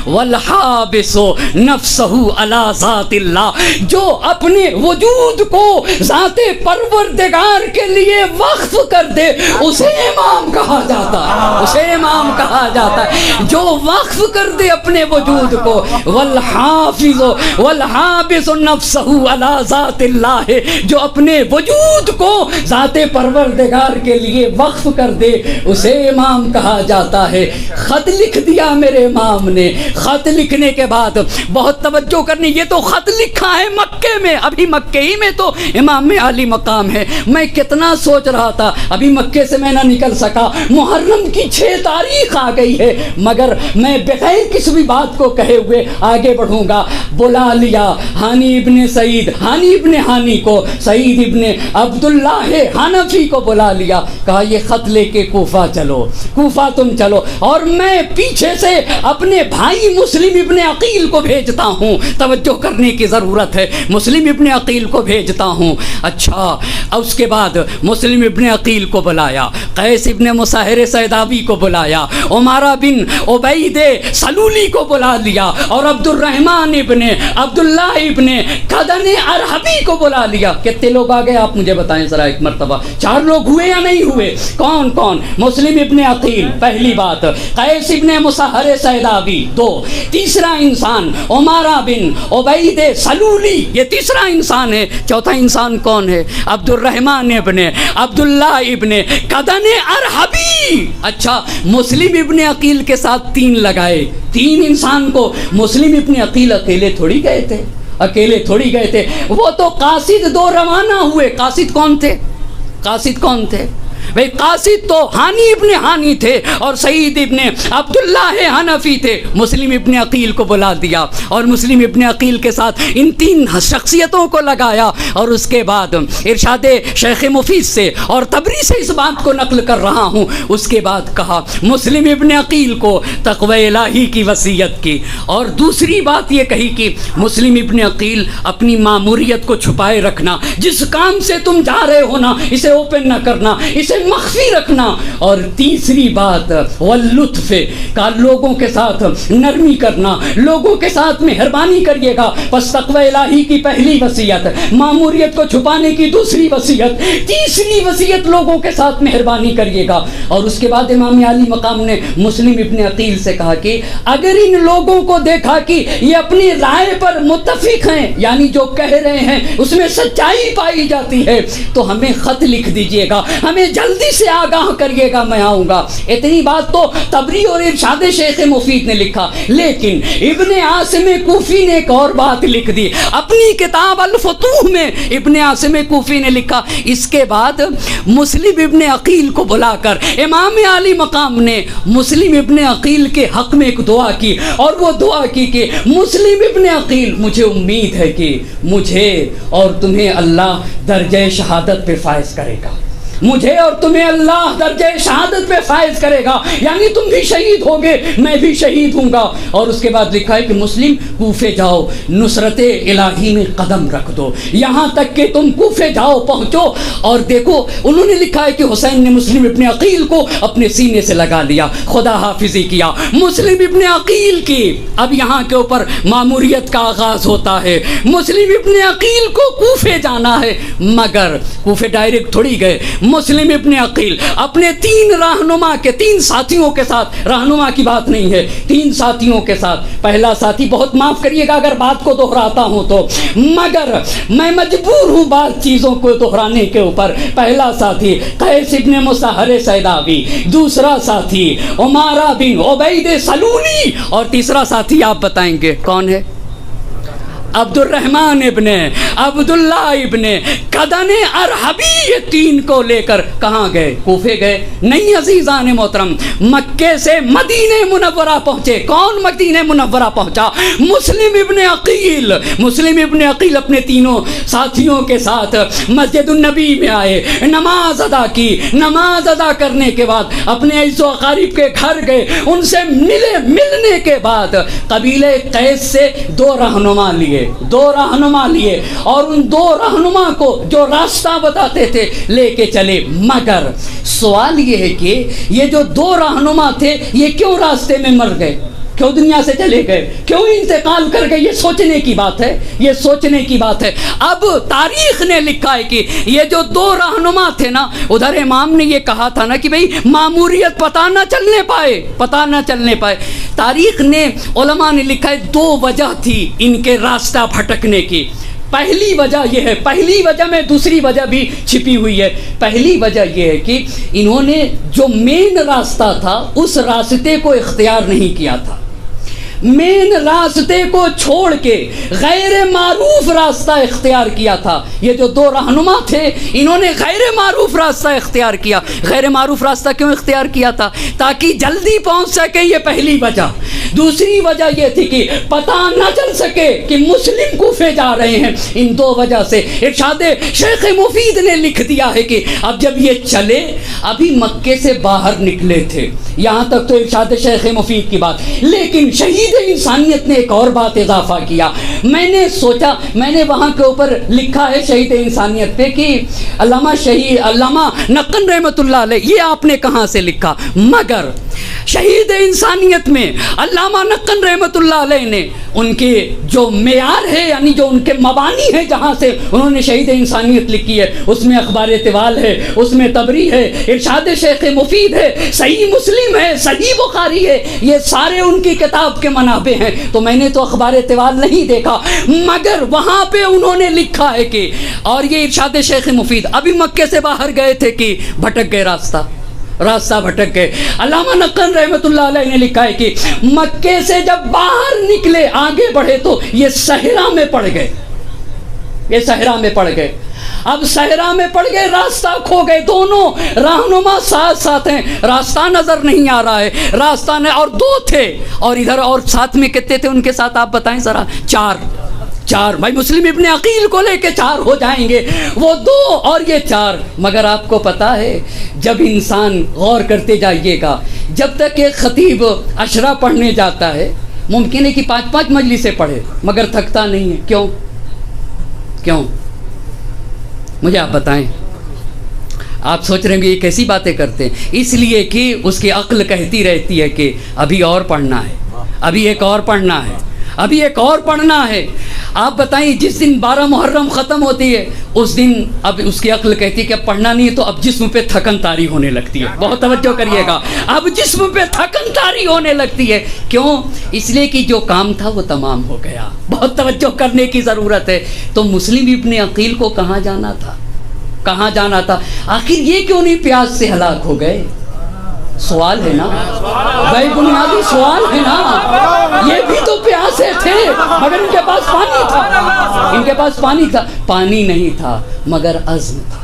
والحابس نفسه على ذات اللہ، جو اپنے وجود کو ذات پروردگار کے لیے وقف کر دے اسے امام کہا جاتا ہے، اسے امام کہا جاتا ہے، جو وقف کر دے اپنے وجود کو۔ والحابس نفسه على ذات اللہ، جو اپنے وجود کو ذات پروردگار کے لیے وقف کر دے اسے امام کہا جاتا ہے۔ خط لکھ دیا میرے امام نے، خط لکھنے کے بعد بہت توجہ کرنی، یہ تو خط لکھا ہے مکے میں، ابھی مکے ہی میں تو امام میں عالی مقام ہے۔ میں کتنا سوچ رہا تھا، ابھی مکے سے میں نہ نکل سکا، محرم کی 6 تاریخ آ گئی ہے، مگر میں بغیر کسی بھی بات کو کہے ہوئے آگے بڑھوں گا۔ بلا لیا ہانی ابن سعید، ہانی ابن ہانی کو، سعید ابن عبداللہ حنفی کو بلا لیا، کہا یہ خط لے کے کوفہ چلو، کوفہ تم چلو، اور میں پیچھے سے اپنے بھائی مسلم ابن عقیل کو بھیجتا ہوں، توجہ کرنے کی ضرورت ہے، مسلم ابن عقیل کو بھیجتا ہوں۔ اچھا، اس کے بعد مسلم ابن عقیل کو بلایا، قیس ابن مسہر سیداوی کو بلایا، عمارہ بن عبید سلولی کو بلا لیا، اور عبد الرحمن ابن عبداللہ ابن قدن ارحبی کو بلا لیا۔ کتنے لوگ آ گئے آپ مجھے بتائیں ذرا ایک مرتبہ، 4 لوگ ہوئے یا نہیں ہوئے؟ کون کون؟ مسلم ابن عقیل پہلی بات، قیس ابن مسہر سیداوی 2، تیسرا انسان عمارہ بن عبید سلولی، یہ تیسرا انسان ہے۔ چوتھا انسان کون ہے؟ عبد الرحمن ابن عبداللہ ابن قدن ارحبی۔ اچھا، مسلم ابن عقیل کے ساتھ 3 لگائے، 3 انسان کو۔ مسلم ابن عقیل اکیلے تھوڑی گئے تھے، اکیلے تھوڑی گئے تھے، وہ تو قاصد 2 روانہ ہوئے۔ قاصد کون تھے؟ قاصد کون تھے بھئی؟ قاصد تو ہانی ابن ہانی تھے اور سعید ابن عبداللہ حنفی تھے۔ مسلم ابن عقیل کو بلا دیا اور مسلم ابن عقیل کے ساتھ ان 3 شخصیتوں کو لگایا، اور اس کے بعد ارشاد شیخ مفید سے اور تبری سے اس بات کو نقل کر رہا ہوں، اس کے بعد کہا مسلم ابن عقیل کو تقوی الہی کی وصیت کی، اور دوسری بات یہ کہی کہ مسلم ابن عقیل اپنی ماموریت کو چھپائے رکھنا، جس کام سے تم جا رہے ہو نا اسے اوپن نہ کرنا، اسے مخفی رکھنا، اور تیسری بات واللطف کا، لوگوں کے ساتھ نرمی کرنا، لوگوں کے ساتھ مہربانی کریے گا۔ پس تقوی الہی کی پہلی وصیت، ماموریت کو چھپانے کی دوسری وصیت، تیسری وصیت لوگوں کے ساتھ مہربانی کریے گا۔ اور اس کے بعد امام عالی مقام نے مسلم ابن عقیل سے کہا کہ اگر ان لوگوں کو دیکھا کہ یہ اپنی رائے پر متفق ہیں، یعنی جو کہہ رہے ہیں اس میں سچائی پائی جاتی ہے، تو ہمیں خط لکھ دیجئے گا، ہمیں جلدی سے آگاہ کریے گا، میں آؤں گا۔ اتنی بات تو تبری اور ارشاد شیخ مفید نے لکھا، لیکن ابن عاصم کوفی نے ایک اور بات لکھ دی اپنی کتاب الفتوح میں۔ ابن عاصم کوفی نے لکھا، اس کے بعد مسلم ابن عقیل کو بلا کر امام عالی مقام نے مسلم ابن عقیل کے حق میں ایک دعا کی، اور وہ دعا کی کہ مسلم ابن عقیل، مجھے امید ہے کہ مجھے اور تمہیں اللہ درجہ شہادت پہ فائز کرے گا، مجھے اور تمہیں اللہ درجہ شہادت پہ فائز کرے گا، یعنی تم بھی شہید ہوگے، میں بھی شہید ہوں گا۔ اور اس کے بعد لکھا ہے کہ مسلم کوفے جاؤ، نصرت الہی میں قدم رکھ دو، یہاں تک کہ تم کوفے جاؤ پہنچو۔ اور دیکھو انہوں نے لکھا ہے کہ حسین نے مسلم ابن عقیل کو اپنے سینے سے لگا لیا، خدا حافظی کیا مسلم ابن عقیل کی۔ اب یہاں کے اوپر ماموریت کا آغاز ہوتا ہے، مسلم ابن عقیل کو کوفے جانا ہے، مگر کوفے ڈائریکٹ تھوڑی گئے۔ مسلم ابن عقیل اپنے 3 رہنما کے 3 ساتھیوں کے ساتھ، رہنما کی بات نہیں ہے، 3 ساتھیوں کے ساتھ، پہلا ساتھی، بہت معاف کریے گا اگر بات کو دہراتا ہوں تو، مگر میں مجبور ہوں بعض چیزوں کو دہرانے کے اوپر۔ پہلا ساتھی قیس ابن مسہر سیداوی، دوسرا ساتھی عمارہ بن عبید سلولی، اور تیسرا ساتھی آپ بتائیں گے کون ہے؟ عبد الرحمن ابن عبداللہ ابن قدن ارحبی، یہ 3 کو لے کر کہاں گئے؟ کوفے گئے؟ نہیں عزیزان محترم، مکے سے مدینہ منورہ پہنچے۔ کون مدینہ منورہ پہنچا؟ مسلم ابن عقیل۔ مسلم ابن عقیل اپنے 3 ساتھیوں کے ساتھ مسجد النبی میں آئے، نماز ادا کی، نماز ادا کرنے کے بعد اپنے عزیز و اقارب کے گھر گئے، ان سے ملے، ملنے کے بعد قبیلے قیس سے 2 رہنما لیے، 2 رہنما لیے، اور ان 2 رہنما کو جو راستہ بتاتے تھے لے کے چلے۔ مگر سوال یہ ہے کہ یہ جو 2 رہنما تھے یہ کیوں راستے میں مر گئے؟ کیوں دنیا سے چلے گئے؟ کیوں انتقال کر گئے؟ یہ سوچنے کی بات ہے، یہ سوچنے کی بات ہے۔ اب تاریخ نے لکھا ہے کہ یہ جو 2 رہنما تھے نا، ادھر امام نے یہ کہا تھا نا کہ بھئی ماموریت پتہ نہ چلنے پائے، پتہ نہ چلنے پائے۔ تاریخ نے، علماء نے لکھا ہے 2 وجہ تھی ان کے راستہ بھٹکنے کی۔ پہلی وجہ یہ ہے، پہلی وجہ میں دوسری وجہ بھی چھپی ہوئی ہے۔ پہلی وجہ یہ ہے کہ انہوں نے جو مین راستہ تھا اس راستے کو اختیار نہیں کیا تھا، مین راستے کو چھوڑ کے غیر معروف راستہ اختیار کیا تھا۔ یہ جو 2 رہنما تھے انہوں نے غیر معروف راستہ اختیار کیا۔ غیر معروف راستہ کیوں اختیار کیا تھا؟ تاکہ جلدی پہنچ سکے، یہ پہلی وجہ۔ دوسری وجہ یہ تھی کہ پتہ نہ چل سکے کہ مسلم کوفے جا رہے ہیں۔ ان 2 وجہ سے ارشاد شیخ مفید نے لکھ دیا ہے کہ اب جب یہ چلے، ابھی مکے سے باہر نکلے تھے، یہاں تک تو ارشاد شیخ مفید کی بات، لیکن شہید انسانیت نے ایک اور بات اضافہ کیا۔ میں نے سوچا، میں نے وہاں کے اوپر لکھا ہے شہید انسانیت پہ کہ علامہ نقن رحمۃ اللہ علیہ، یہ آپ نے کہاں سے لکھا؟ مگر شہید انسانیت میں علامہ نقن رحمۃ اللہ علیہ نے ان کے جو معیار ہے، یعنی جو ان کے مبانی ہے جہاں سے انہوں نے شہید انسانیت لکھی ہے، اس میں اخبار طوال ہے، اس میں تبری ہے، ارشاد شیخ مفید ہے، صحیح مسلم ہے، صحیح بخاری ہے، یہ سارے ان کی کتاب کے منابع ہیں۔ تو میں نے تو اخبار طوال نہیں دیکھا، مگر وہاں پہ انہوں نے لکھا ہے کہ، اور یہ ارشاد شیخ مفید، ابھی مکے سے باہر گئے تھے کہ بھٹک گئے، راستہ بھٹک گئے۔ علامہ نقن رحمۃ اللہ علیہ نے لکھا ہے کہ مکے سے جب باہر نکلے، آگے بڑھے تو یہ صحرا میں پڑ گئے، یہ صحرا میں پڑ گئے۔ اب صحرا میں پڑ گئے، راستہ کھو گئے، دونوں رہنما ساتھ ساتھ ہیں، راستہ نظر نہیں آ رہا ہے، راستہ نہیں، اور 2 تھے، اور ادھر اور ساتھ میں کتنے تھے ان کے ساتھ آپ بتائیں ذرا؟ 4 بھائی مسلم ابن عقیل کو لے کے 4 ہو جائیں گے، وہ 2 اور یہ 4۔ مگر آپ کو پتا ہے جب انسان غور کرتے جائیے گا، جب تک ایک خطیب عشرہ پڑھنے جاتا ہے ممکن ہے کہ 5 مجلسیں پڑھے مگر تھکتا نہیں ہے۔ کیوں مجھے آپ بتائیں؟ آپ سوچ رہے ہیں کہ یہ کیسی باتیں کرتے ہیں؟ اس لیے کہ اس کی عقل کہتی رہتی ہے کہ ابھی اور پڑھنا ہے، ابھی ایک اور پڑھنا ہے، ابھی ایک اور پڑھنا ہے۔ آپ بتائیں جس دن 12 محرم ختم ہوتی ہے اس دن اب اس کی عقل کہتی ہے کہ اب پڑھنا نہیں ہے، تو اب جسم پہ تھکن طاری ہونے لگتی ہے۔ بہت توجہ کریے گا، اب جسم پہ تھکن طاری ہونے لگتی ہے۔ کیوں؟ اس لیے کہ جو کام تھا وہ تمام ہو گیا۔ بہت توجہ کرنے کی ضرورت ہے۔ تو مسلم ابن عقیل کو کہاں جانا تھا؟ کہاں جانا تھا؟ آخر یہ کیوں نہیں پیاس سے ہلاک ہو گئے؟ سوال ہے نا بھائی، بنیادی سوال ہے نا۔ یہ بھی تو پیاسے تھے مگر ان کے پاس پانی تھا، ان کے پاس پانی تھا، پانی نہیں تھا مگر عزم تھا۔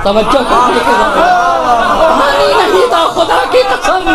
توجہ کرنے کے پانی نہیں تھا، خدا کی قسم،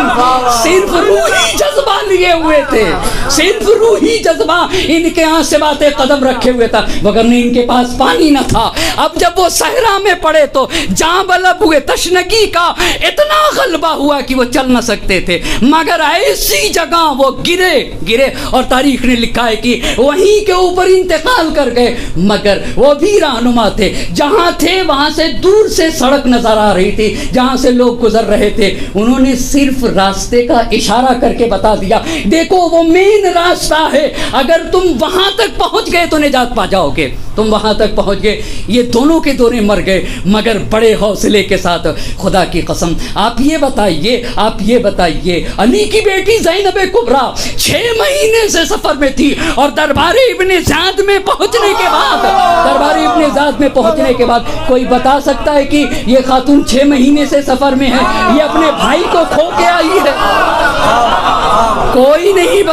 صرف روحی جذبہ لیے ہوئے تھے، صرف روحی جذبہ ان کے ہاں سے باتیں قدم رکھے ہوئے تھا، وگرنہ ان کے پاس پانی نہ تھا۔ اب جب وہ صحرا میں پڑے تو جاں بلب ہوئے، تشنگی کا اتنا غلبہ ہوا کہ وہ چل نہ سکتے تھے، مگر ایسی جگہ وہ گرے اور تاریخ نے لکھا ہے کہ وہیں کے اوپر انتقال کر گئے، مگر وہ بھی رہنما تھے، جہاں تھے وہاں سے دور سے سڑک نظر آ رہی تھی جہاں سے لوگ گزر رہے تھے، انہوں نے صرف راستے کا اشارہ کر کے بتا دیا، دیکھو وہ مین راستہ ہے، اگر تم وہاں تک پہنچ گئے تو نجات پا جاؤ گے۔ تم وہاں تک پہنچ گئے، یہ دونوں کے دونوں مر گئے، مگر بڑے حوصلے کے ساتھ۔ خدا کی قسم آپ یہ بتائیے علی کی بیٹی زینب کبریٰ 6 مہینے سے سفر میں تھی، اور دربار ابن زیاد میں پہنچنے کے بعد کوئی بتا سکتا ہے کہ یہ خاتون 6 مہینے سے سفر میں ہے، یہ اپنے بھائی کو کھو کے آئی ہے؟ کوئی نہیں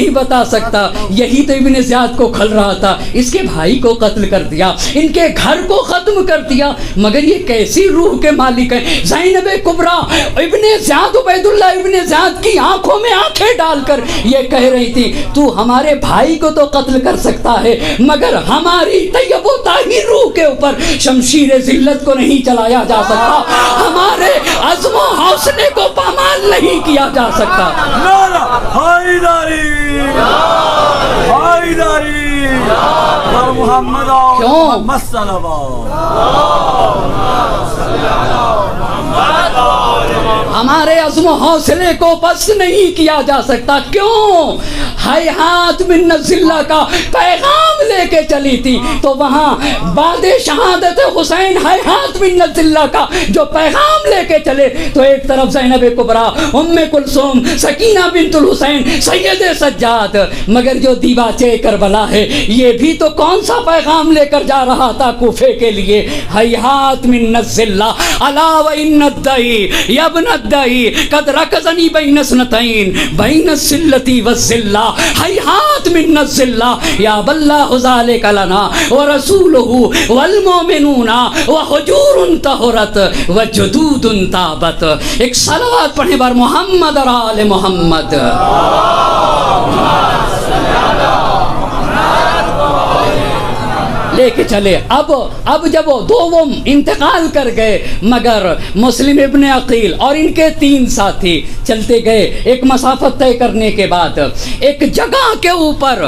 بتا سکتا۔ یہی تو ابن زیاد کو کھل رہا تھا، اس کے بھائی کو قتل کر دیا، ان کے گھر کو ختم کر دیا، مگر یہ کیسی روح کے مالک ہیں؟ زینب کبریٰ ابن زیاد، عبید اللہ ابن زیاد کی آنکھوں میں آنکھیں ڈال کر یہ کہہ رہی تھی، تو ہمارے بھائی کو تو قتل کر سکتا ہے، مگر ہماری طیب و طاہر روح کے اوپر شمشیر ذلت کو نہیں چلایا جا سکتا، ہمارے عزم و حوصلے کو پامال نہیں کیا جا سکتا۔ نعرہ حیدری، محمد ہمارے عزم و حوصلے کو پست نہیں کیا جا سکتا۔ کیوں؟ ہیہات من الذلہ کا پیغام لے کے چلی تھی، تو وہاں بعد شہادت حسین ہیہات من الذلہ کا جو پیغام لے کے چلے، تو ایک طرف زینب کبریٰ، ام کلثوم، سکینہ بنت الحسین، سید سجاد، مگر جو دیباچے کربلا ہے یہ بھی تو کون سا پیغام لے کر جا رہا تھا کوفے کے لیے؟ ہیہات من الذلہ الا وان الدعی یا ابن الدعی قد رکزنی بین سنتین بین السلتی والذلہ ہیہات من الذلہ یا باللہ ذالک لنا ورسولہ والمؤمنون وحجور طہرت وجدود تابت۔ ایک صلوات پڑھیں بار محمد اور آل محمد۔ لے کے چلے۔ اب جب وہ دوم انتقال کر گئے، مگر مسلم ابن عقیل اور ان کے 3 ساتھی چلتے گئے، ایک مسافت طے کرنے کے بعد ایک جگہ کے اوپر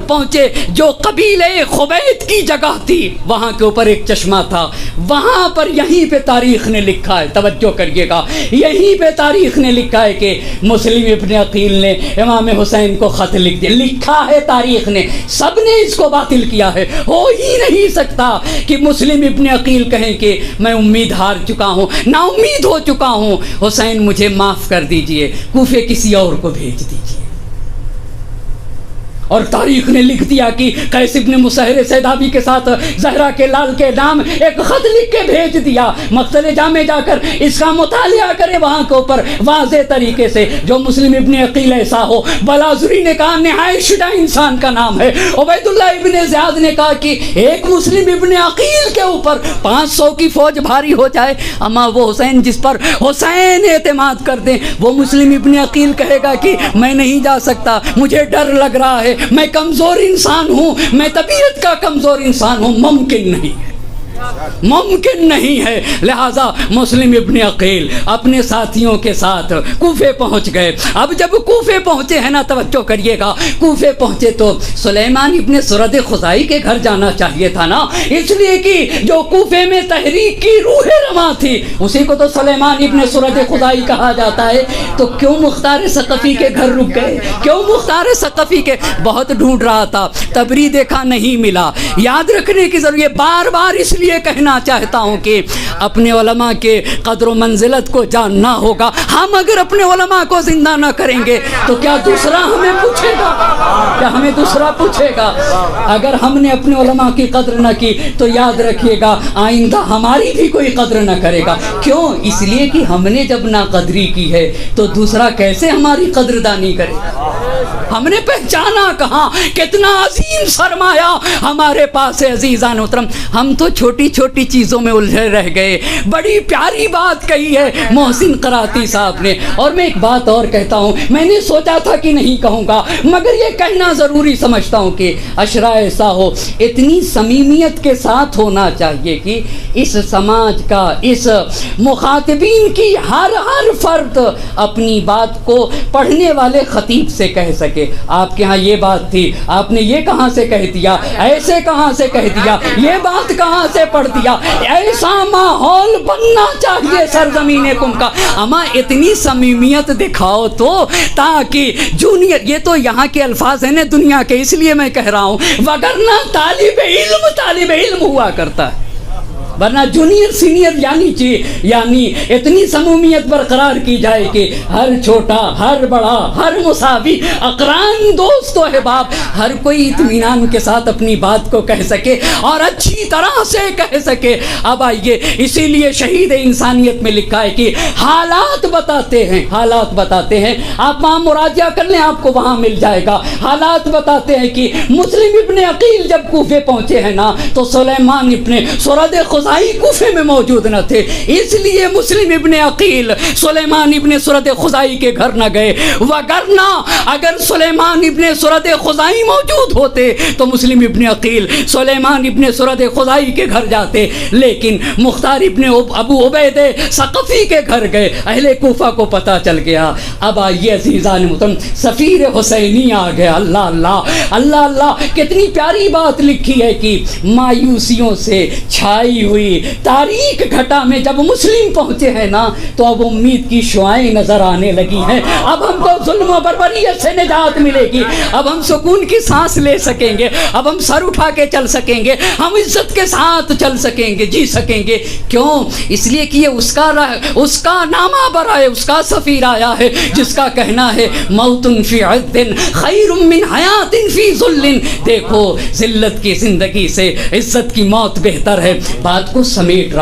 پہنچے جو قبیلہ خبیت کی جگہ تھی، وہاں کے اوپر ایک چشمہ تھا، وہاں پر یہیں پہ تاریخ نے لکھا ہے، توجہ کریے گا، یہیں پہ تاریخ نے لکھا ہے کہ مسلم ابن عقیل نے امام حسین کو خط لکھ دیا، لکھا ہے تاریخ نے، سب نے اس کو باطل کیا ہے۔ ہو ہی نہیں سکتا کہ مسلم ابن عقیل کہیں کہ میں امید ہار چکا ہوں، نا امید ہو چکا ہوں، حسین مجھے معاف کر دیجئے، کوفے کسی اور کو بھیج دیجئے۔ اور تاریخ نے لکھ دیا کہ قیس ابن مسہر سیدابی کے ساتھ زہرا کے لال کے نام ایک خط لکھ کے بھیج دیا، مقتل جام میں جا کر اس کا مطالعہ کرے، وہاں کے اوپر واضح طریقے سے جو مسلم ابن عقیل ایسا ہو۔ بلازری نے کہا نہایت شدہ انسان کا نام ہے۔ عبید اللہ ابن زیاد نے کہا کہ ایک مسلم ابن عقیل کے اوپر 500 کی فوج بھاری ہو جائے، اما وہ حسین جس پر حسین اعتماد کر دیں، وہ مسلم ابن عقیل کہے گا کہ میں نہیں جا سکتا، مجھے ڈر لگ رہا ہے، میں کمزور انسان ہوں، میں طبیعت کا کمزور انسان ہوں، ممکن نہیں ہے۔ لہذا مسلم ابن عقیل اپنے ساتھیوں کے ساتھ کوفے پہنچ گئے۔ اب جب کوفے پہنچے ہیں نا، توجہ کریے گا، کوفے پہنچے تو سلیمان ابن سرد خزائی کے گھر جانا چاہیے تھا نا، اس لیے کہ جو کوفے میں تحریک کی روح رواں تھی اسی کو تو سلیمان ابن سرد خزائی کہا جاتا ہے۔ تو کیوں مختار ثقفی کے گھر رک گئے؟ کیوں مختار ثقفی کے؟ بہت ڈھونڈ رہا تھا، تبری دیکھا نہیں ملا۔ یاد رکھنے کی ضرورت، بار بار اس لیے کہنا چاہتا ہوں کہ اپنے علماء کے قدر و منزلت کو جاننا ہوگا۔ ہم اگر اپنے علماء کو زندہ نہ کریں گے تو کیا دوسرا ہمیں پوچھے گا؟ اگر ہم نے اپنے علماء کی قدر نہ کی تو یاد رکھیے گا آئندہ ہماری بھی کوئی قدر نہ کرے گا۔ کیوں؟ اس لیے کہ ہم نے جب ناقدری کی ہے تو دوسرا کیسے ہماری قدردانی کرے گا؟ ہم نے پہچانا کہاں؟ کتنا عظیم سرمایہ ہمارے پاس ہے عزیزان محترم. ہم تو چھوٹی چھوٹی چیزوں میں الجھے رہ گئے. بڑی پیاری بات کہی ہے محسن قراتی صاحب نے. اور میں ایک بات اور کہتا ہوں, میں نے سوچا تھا کہ نہیں کہوں گا, مگر یہ کہنا ضروری سمجھتا ہوں کہ اشرا ایسا ہو, اتنی صمیمیت کے ساتھ ہونا چاہیے کہ اس سماج کا, اس مخاطبین کی ہر فرد اپنی بات کو پڑھنے والے خطیب سے کہہ سکے. آپ کے ہاں یہ بات تھی, آپ نے یہ کہاں سے کہہ دیا, ایسے کہاں سے کہہ دیا, یہ بات کہاں سے پڑھ دیا. ایسا ماحول بننا چاہیے سرزمین کم کا. اما اتنی صمیمیت دکھاؤ تو, تاکہ جونیئر, یہ تو یہاں کے الفاظ ہیں نا دنیا کے, اس لیے میں کہہ رہا ہوں, وگرنہ طالب علم ہوا کرتا ہے, ورنہ جونیئر سینئر یعنی اتنی صمیمیت برقرار کی جائے کہ ہر چھوٹا, ہر بڑا, ہر مساوی, اقران, دوست و احباب, ہر کوئی اطمینان کے ساتھ اپنی بات کو کہہ سکے اور اچھی طرح سے کہہ سکے. اب آئیے, اسی لیے شہید انسانیت میں لکھا ہے کہ حالات بتاتے ہیں. آپ وہاں مراجعہ کر لیں, آپ کو وہاں مل جائے گا. حالات بتاتے ہیں کہ مسلم ابن عقیل جب کوفے پہنچے ہیں نا, تو سلیمان ابن سرد خزائی کوفے میں موجود نہ تھے, اس لیے مسلم ابن عقیل سلیمان ابن سرد خزائی کے گھر نہ گئے. وگرنہ اگر سلیمان ابن سرد خزائی موجود ہوتے تو مسلم ابن عقیل سلیمان ابن سرد خزائی کے گھر جاتے, لیکن مختار ابن ابو عبید ثقفی کے گھر گئے. اہل کوفہ کو پتہ چل گیا. اب آئیے عزیزان محترم, سفیر حسینی آ گیا. اللہ اللہ اللہ اللہ, کتنی پیاری بات لکھی ہے کہ مایوسیوں سے چھائی ہوئی تاریک گھٹا میں جب مسلم پہنچے ہیں نا, تو اب امید کی شعائیں نظر آنے لگی ہیں. اب ہم کو ظلم و بربریت سے نجات ملے گی, اب ہم سکون کی سانس لے سکیں گے, اب ہم سر اٹھا کے چل سکیں گے, ہم عزت کے ساتھ چل سکیں گے, جی سکیں گے. کیوں؟ اس لیے کہ یہ اس کا نامہ برائے, اس کا سفیر آیا ہے جس کا کہنا ہے موت فی عز خیر من حیات فی ذل. دیکھو, ذلت کی زندگی سے عزت کی موت بہتر ہے. بات کو سمیٹ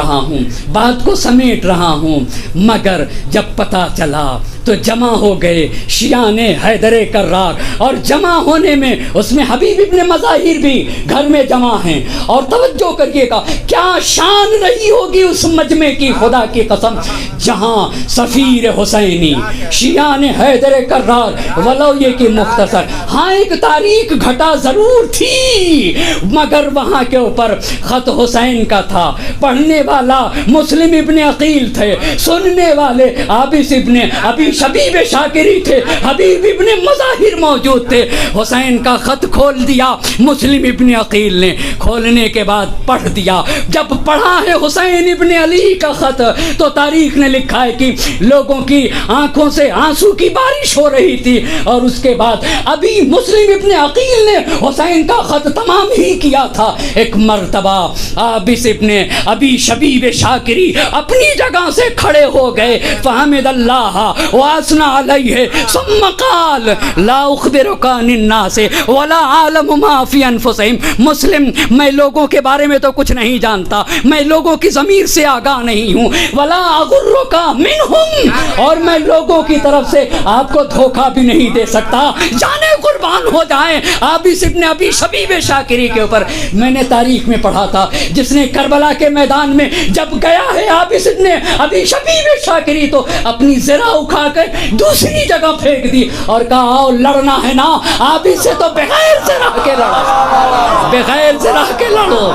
رہا ہوں, مگر جب پتہ چلا تو جمع ہو گئے شیعان حیدر کرار, اور جمع ہونے میں اس میں حبیب ابن مظاہر بھی گھر میں جمع ہیں. اور توجہ کریے گا, کیا شان رہی ہوگی اس مجمع کی, خدا کی قسم, جہاں سفیر حسینی, شیعان حیدر کرار, ولو یہ کہ مختصر, ہاں ایک تاریخ گھٹا ضرور تھی, مگر وہاں کے اوپر خط حسین کا تھا. پڑھنے والا مسلم ابن عقیل تھے, سننے والے عابس ابن ابی شبیب شاکری تھے, حبیب ابن مظاہر موجود تھے. حسین کا خط کھول دیا مسلم ابن عقیل نے, کھولنے کے بعد پڑھ دیا. جب پڑھا ہے حسین ابن علی کا خط, تو تاریخ نے لکھا ہے کہ لوگوں کی آنکھوں سے آنسو کی بارش ہو رہی تھی. اور اس کے بعد ابھی مسلم ابن عقیل نے حسین کا خط تمام ہی کیا تھا. ایک مرتبہ عابس ابن ابی شبیب شاکری اپنی جگہ سے کھڑے ہو گئے, فحمد اللہ واسنا علیہ ثم قال لا اخبرک عن الناس ولا اعلم ما فی انفسہم. مسلم, میں لوگوں کے بارے میں تو کچھ نہیں جانتا, میں لوگوں کی ضمیر سے آگاہ نہیں ہوں, ولا اغرک منہم, اور میں لوگوں کی طرف سے آپ کو دھوکہ بھی نہیں دے سکتا. جانے قربان ہو جائیں عابس ابن ابی شبیب شاکری کے اوپر. میں نے تاریخ میں پڑھا تھا, جس نے کربلا کے میدان میں جب گیا ہے عابس ابن ابی شبیب شاکری, تو اپنی زرہ اکھا کر دوسری جگہ پھینک دی اور کہا آؤ لڑنا ہے نا, عابس سے تو بغیر زرہ کے لڑو, بغیر زرہ کے لڑو.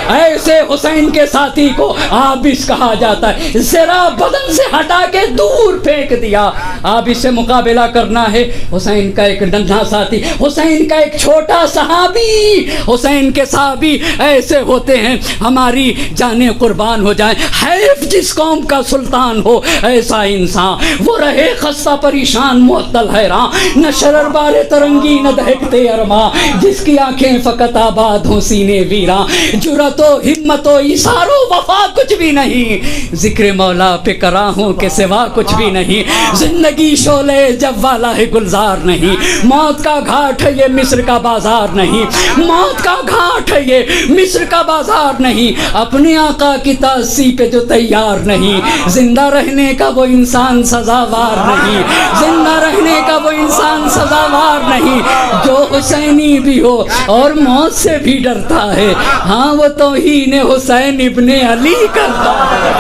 ایسے حسین کے ساتھی کو عابس کہا جاتا ہے. زرہ بدن سے ہٹا کے دور پھینک دیا. عابس سے مقابلہ کرنا ہے, حسین کا ایک ننھا ساتھی, حسین کا ایک چھوٹا صحابی. حسین کے صحابی ایسے ہوتے ہیں, ہماری جانیں قربان ہو جائیں. حیف جس قوم کا سلطان ہو ایسا انسان, وہ رہے خستہ پریشان معطل حیران, نہ شرر بارے ترنگی نہ دہکتے ارما, جس کی آنکھیں فقط آباد ہوں سینے ویراں، جرأت و ہمت و ایثار و وفا کچھ بھی نہیں، ذکر مولا پہ کرا ہوں کہ سوا کچھ بھی نہیں، زندگی شعلے جب والا ہے گلزار نہیں، موت کا گھاٹ ہے یہ مصر کا بازار نہیں، موت کا گھاٹ ہے یہ مصر کا بازار نہیں، اپنے آقا کی تاسی پہ جو تیار نہیں، زندہ رہنے کا وہ انسان سزاوار نہیں، زندہ رہنے کا وہ انسان سزاوار نہیں، جو حسینی بھی ہو اور موت سے بھی ڈرتا ہے، ہاں وہ توہین حسین ابن علی کرتا ہے،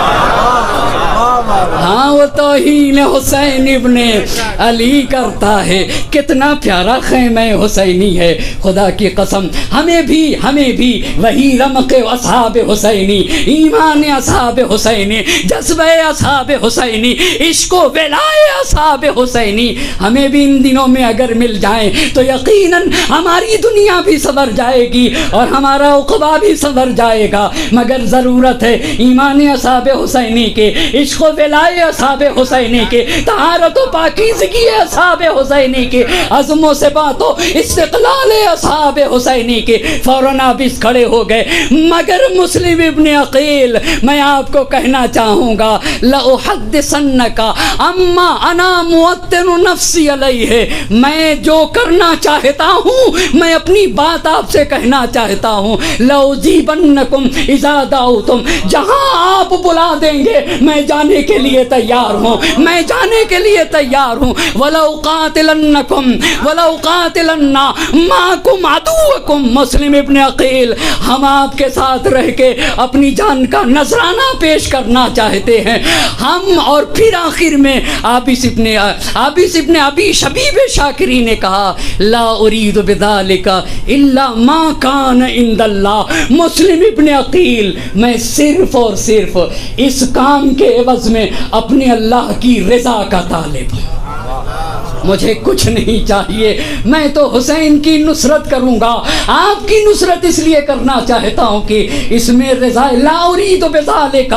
ہاں وہ توہین حسین ابن علی کرتا ہے۔ کتنا پیارا خیمہ حسینی ہے، خدا کی قسم ہمیں بھی وہی رمق اصحاب حسینی، ایمان اصحاب حسینی، جذبہ اصحاب حسینی، عشق و ولائے اصحاب حسینی ہمیں بھی ان دنوں میں اگر مل جائیں تو یقیناً ہماری دنیا بھی سنور جائے گی اور ہمارا عقبہ بھی سنور جائے گا، مگر ضرورت ہے ایمان اصحاب حسینی کے، عشق و ولائے اصحاب حسینی کے، طہارت و پاکیزگی اصحاب حسینی کے، عزم و ثبات و استقلال اصحاب حسینی کے۔ فوراً آپ اس کھڑے ہو گئے، مگر مسلم ابن عقیل میں آپ کو کہنا چاہوں گا لأحدثنک اما انا موطن نفسی علیہ، میں جو کرنا چاہتا ہوں میں اپنی بات آپ سے کہنا چاہتا ہوں، لأجیبنکم اذا دعوتم، جہاں آپ بلا دیں گے میں جانے کے لیے تیار ہوں، میں جانے کے لیے تیار ہوں، وَلَوْقَاتِلَنَّكُمْ وَلَوْقَاتِلَنَّا مَعَكُمْ عَدُوَّكُمْ۔ مسلم ابن عقیل ہم آپ کے ساتھ رہ کے اپنی جان کا نذرانہ پیش کرنا چاہتے ہیں ہم، اور پھر آخر میں عابس ابن ابی شبیب شاکری نے کہا لا اريد بذلك الا ما كان عند اللہ۔ مسلم ابن عقیل میں صرف اور صرف اس کام کے عوض میں اپنے اللہ کی رضا کا طالب ہوں، مجھے کچھ نہیں چاہیے، میں تو حسین کی نصرت کروں گا، آپ کی نصرت اس لیے کرنا چاہتا ہوں کہ اس میں رضا لا اريد بذلك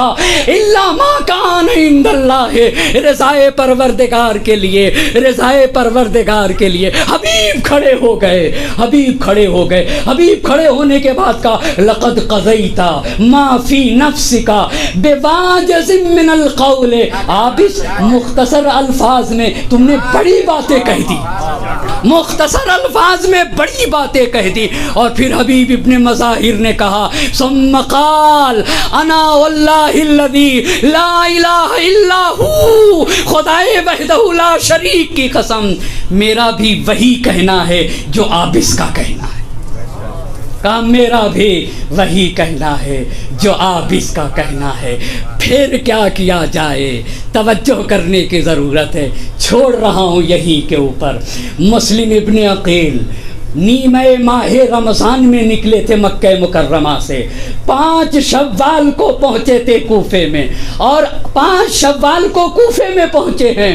الا ما كان عند اللہ، رضائے پروردگار کے لیے، رضائے پروردگار کے لیے حبیب کھڑے ہو گئے، حبیب کھڑے ہو گئے، حبیب کھڑے ہونے کے بعد کا لقد قضیت ما فی نفسک بواجز من القول، آپ اس مختصر الفاظ میں تم نے بڑی باتیں کہہ دی، مختصر الفاظ میں بڑی باتیں کہہ دی، اور پھر حبیب ابن مظاہر نے کہا ثم قال انا واللہ الذی لا الہ الا ہو، خدائے وحدہ لا شریک کی قسم میرا بھی وہی کہنا ہے جو عابس کا کہنا ہے، کہا میرا بھی وہی کہنا ہے جو عابس کا کہنا ہے، پھر کیا کیا جائے، توجہ کرنے کی ضرورت ہے، چھوڑ رہا ہوں یہی کے اوپر۔ مسلم ابن عقیل نیمہ ماہ رمضان میں نکلے تھے مکہ مکرمہ سے، 5 شوال کو پہنچے تھے کوفے میں، اور 5 شوال کو کوفے میں پہنچے ہیں،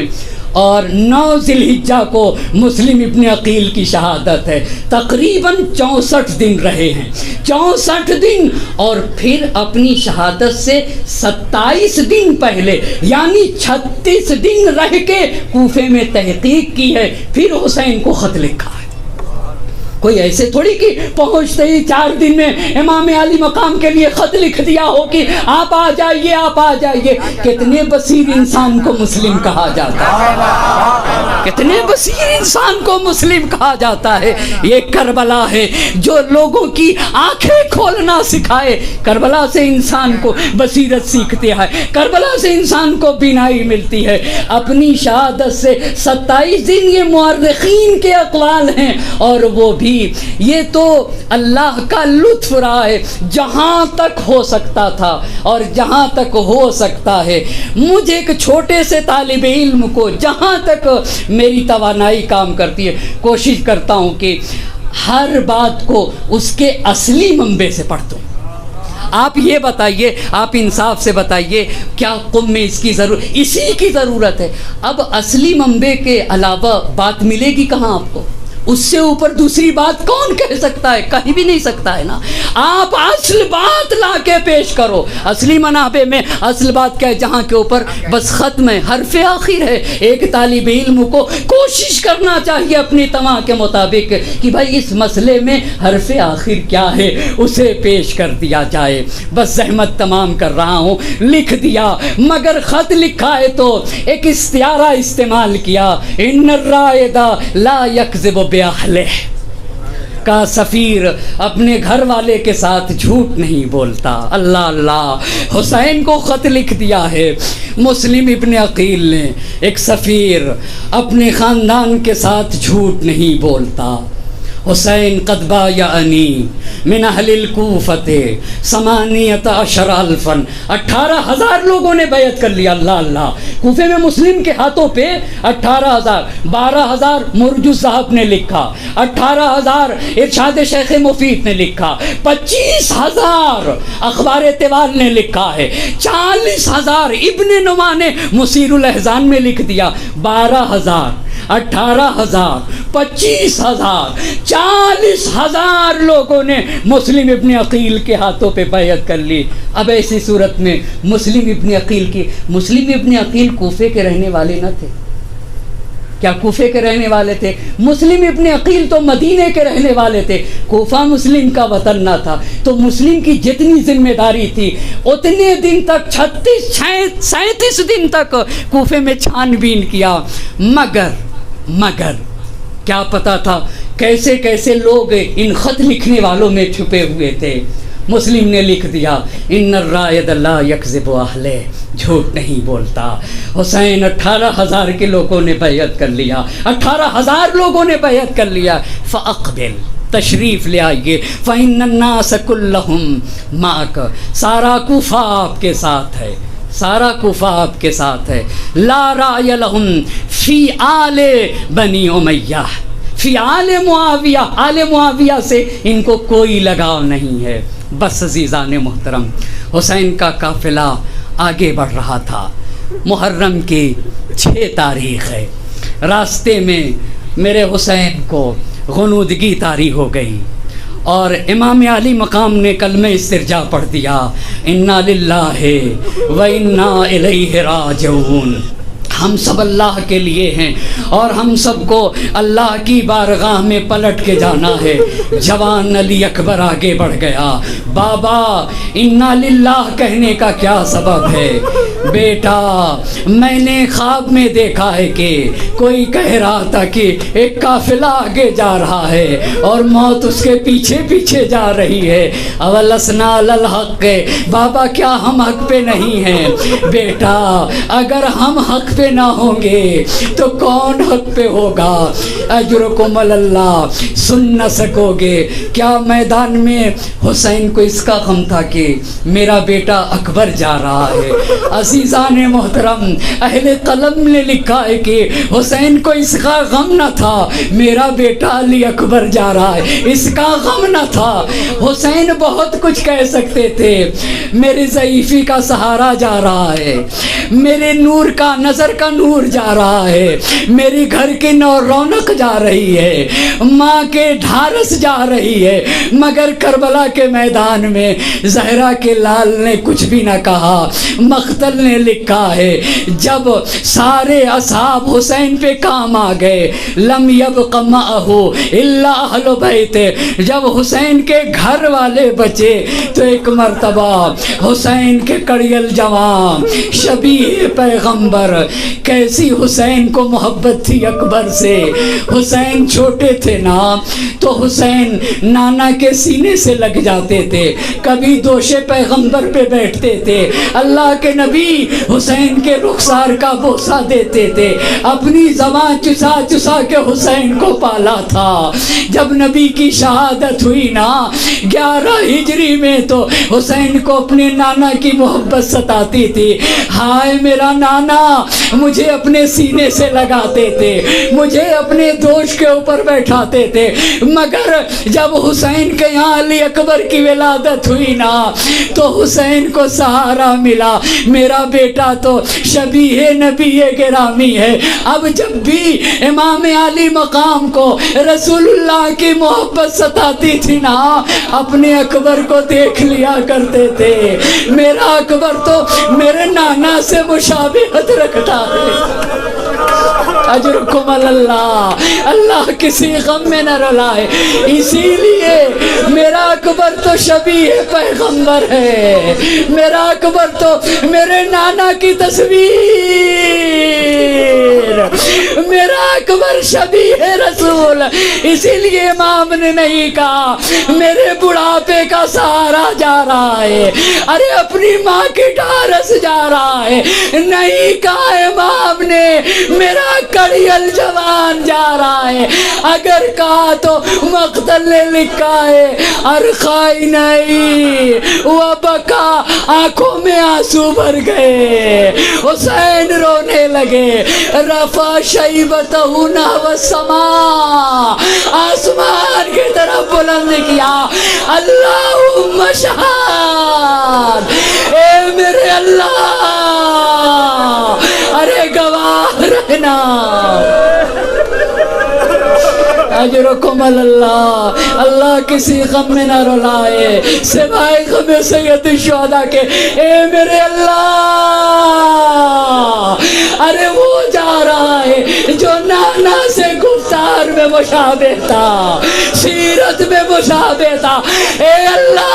اور 9 ذی الحجہ کو مسلم ابن عقیل کی شہادت ہے، تقریباً 64 دن رہے ہیں، 64 دن، اور پھر اپنی شہادت سے 27 دن پہلے یعنی 36 دن رہ کے کوفے میں تحقیق کی ہے، پھر حسین کو خط لکھا ہے۔ کوئی ایسے تھوڑی کہ پہنچتے ہی 4 دن میں امام علی مقام کے لیے خط لکھ دیا ہو کہ آپ آ جائیے، آپ آ جائیے۔ کتنے بصیر انسان کو مسلم کہا جاتا ہے، کتنے بصیر انسان کو مسلم کہا جاتا ہے۔ یہ کربلا ہے جو لوگوں کی آنکھیں کھولنا سکھائے، کربلا سے انسان کو بصیرت سیکھتے ہیں، کربلا سے انسان کو بینائی ملتی ہے۔ اپنی شہادت سے 27 دن یہ مورخین کے اقوال ہیں، اور وہ بھی یہ تو اللہ کا لطف رہا ہے، جہاں تک ہو سکتا تھا اور جہاں تک ہو سکتا ہے مجھے ایک چھوٹے سے طالب علم کو، جہاں تک میری توانائی کام کرتی ہے، کوشش کرتا ہوں کہ ہر بات کو اس کے اصلی منبع سے پڑھتا ہوں۔ آپ یہ بتائیے، آپ انصاف سے بتائیے، کیا قم میں اس کی ضرورت، اسی کی ضرورت ہے؟ اب اصلی منبع کے علاوہ بات ملے گی کہاں آپ کو؟ اس سے اوپر دوسری بات کون کہہ سکتا ہے؟ کہیں بھی نہیں سکتا ہے نا. آپ اصل بات لا کے پیش کرو. اصلی منابع میں اصل بات کیا ہے؟ جہاں کے اوپر بس ختم ہے، حرف آخر ہے. ایک طالب علم کو کوشش کرنا چاہیے اپنی تمام کے مطابق کہ بھائی اس مسئلے میں حرف آخر کیا ہے، اسے پیش کر دیا جائے. بس زحمت تمام کر رہا ہوں، لکھ دیا. مگر خط لکھا ہے تو ایک استعارہ استعمال کیا، ان الرائد لا یکذب باہلہ، کا سفیر اپنے گھر والے کے ساتھ جھوٹ نہیں بولتا. اللہ اللہ، حسین کو خط لکھ دیا ہے مسلم ابن عقیل نے، ایک سفیر اپنے خاندان کے ساتھ جھوٹ نہیں بولتا. حسین قد بایعنی من اہل الکوفۃ 18,000، 18,000 لوگوں نے بیعت کر لیا. اللہ اللہ، کوفے میں مسلم کے ہاتھوں پہ 18,000، 12,000 مرجو صاحب نے لکھا، 18,000 ارشاد شیخ مفید نے لکھا، 25,000 اخبار اعتبار نے لکھا ہے، 40,000 ابن نما نے مسیر الاحزان میں لکھ دیا. 12,000، 18,000، 25,000، 40,000 لوگوں نے مسلم ابن عقیل کے ہاتھوں پہ بیعت کر لی. اب ایسی صورت میں مسلم ابن عقیل کوفے کے رہنے والے نہ تھے کیا؟ کوفے کے رہنے والے تھے. مسلم ابن عقیل تو مدینے کے رہنے والے تھے. کوفہ مسلم کا وطن نہ تھا تو مسلم کی جتنی ذمہ داری تھی اتنے دن تک 37 دن تک کوفے میں چھان بین کیا. مگر کیا پتا تھا کیسے کیسے لوگ ان خط لکھنے والوں میں چھپے ہوئے تھے. مسلم نے لکھ دیا ان الرائد لا یکذب اہلہ، جھوٹ نہیں بولتا. حسین 18,000 کے لوگوں نے بیعت کر لیا، 18,000 لوگوں نے بیعت کر لیا. فاقبل، تشریف لے آئیے. فإن الناس كلهم معك، سارا کوفہ آپ کے ساتھ ہے، سارا کوفہ آپ کے ساتھ ہے. لا رائے لہم فی آل بنی امیہ، فی آل معاویہ، آل معاویہ سے ان کو کوئی لگاؤ نہیں ہے. بس عزیزان محترم، حسین کا قافلہ آگے بڑھ رہا تھا. محرم کی 6 تاریخ ہے. راستے میں میرے حسین کو غنودگی طاری ہو گئی اور امام علی مقام نے کلمہ استرجاع پڑھ دیا، انا للہ و انا الیہ راجعون. ہم سب اللہ کے لیے ہیں اور ہم سب کو اللہ کی بارگاہ میں پلٹ کے جانا ہے. جوان علی اکبر آگے بڑھ گیا. بابا انا للہ کہنے کا کیا سبب ہے؟ بیٹا میں نے خواب میں دیکھا ہے کہ کوئی کہہ رہا تھا کہ ایک قافلہ آگے جا رہا ہے اور موت اس کے پیچھے پیچھے جا رہی ہے. اولسنا للحق، بابا کیا ہم حق پہ نہیں ہیں؟ بیٹا اگر ہم حق پہ نہ ہوں گے تو کون حق پہ ہوگا؟ اجرکم اللہ، سن نہ سکو گے. کیا میدان میں حسین کو اس کا غم تھا کہ میرا بیٹا اکبر جا رہا ہے؟ عزیزان محترم، اہل قلم نے لکھا ہے کہ حسین کو اس کا غم نہ تھا میرا بیٹا علی اکبر جا رہا ہے، اس کا غم نہ تھا. حسین بہت کچھ کہہ سکتے تھے، میری ضعیفی کا سہارا جا رہا ہے، میرے نور کا نظر کا نور جا رہا ہے، میری گھر کی رونق جا رہی ہے، ماں کے ڈھارس جا رہی ہے. مگر کربلا کے میدان میں زہرا کے لال نے کچھ بھی نہ کہا. مختل نے لکھا ہے جب سارے اصحاب حسین پہ کام آ گئے، لم یبق معہ الا اہل بیت، جب حسین کے گھر والے بچے تو ایک مرتبہ حسین کے کڑیل جوان شبیہ پیغمبر، کیسی حسین کو محبت تھی اکبر سے. حسین چھوٹے تھے نا تو حسین نانا کے سینے سے لگ جاتے تھے، کبھی دوش پیغمبر پہ بیٹھتے تھے. اللہ کے نبی حسین کے رخسار کا بوسہ دیتے تھے، اپنی زبان چسا چسا کے حسین کو پالا تھا. جب نبی کی شہادت ہوئی نا 11 ہجری میں تو حسین کو اپنے نانا کی محبت ستاتی تھی. ہائے میرا نانا مجھے اپنے سینے سے لگاتے تھے، مجھے اپنے دوش کے اوپر بیٹھاتے تھے. مگر جب حسین کے یہاں علی اکبر کی ولادت ہوئی نا تو حسین کو سہارا ملا، میرا بیٹا تو شبیہ نبی گرامی ہے. اب جب بھی امام علی مقام کو رسول اللہ کی محبت ستاتی تھی نا, اپنے اکبر کو دیکھ لیا کرتے تھے. میرا اکبر تو میرے نانا سے مشابہت رکھتا ہے. اجرکم اللہ, اللہ کسی غم میں نہ رلائے. اسی لیے میرا اکبر تو شبیہ پیغمبر ہے, میرا اکبر تو میرے نانا کی تصویر, میرا اکبر شبیہ رسول. اسی لیے امام نے نہیں کہا میرے بڑھاپے کا سہارا جا رہا ہے, ارے اپنی ماں کی ڈھارس جا رہا ہے. نہیں کہا امام نے میرا کڑی الجوان جا رہا ہے. اگر کہا تو مقتل نے لکھا ہے ارخائی نہیں وہ بکا, آنکھوں میں آنسو بھر گئے. حسین رونے لگے. رفع شیبتہ نحو السماء, آسمان کی طرف بلند کیا. اللہم شہاد, اے میرے اللہ ارے گواہ رہنا. اجرکم اللہ, اللہ کسی غم میں نہ رلائے سوائے غم سید الشہداء کے. اے میرے اللہ, ارے وہ جا رہا ہے جو نانا سے گفتار میں مشابہ تھا, سیرت میں مشابہ تھا. اے اللہ,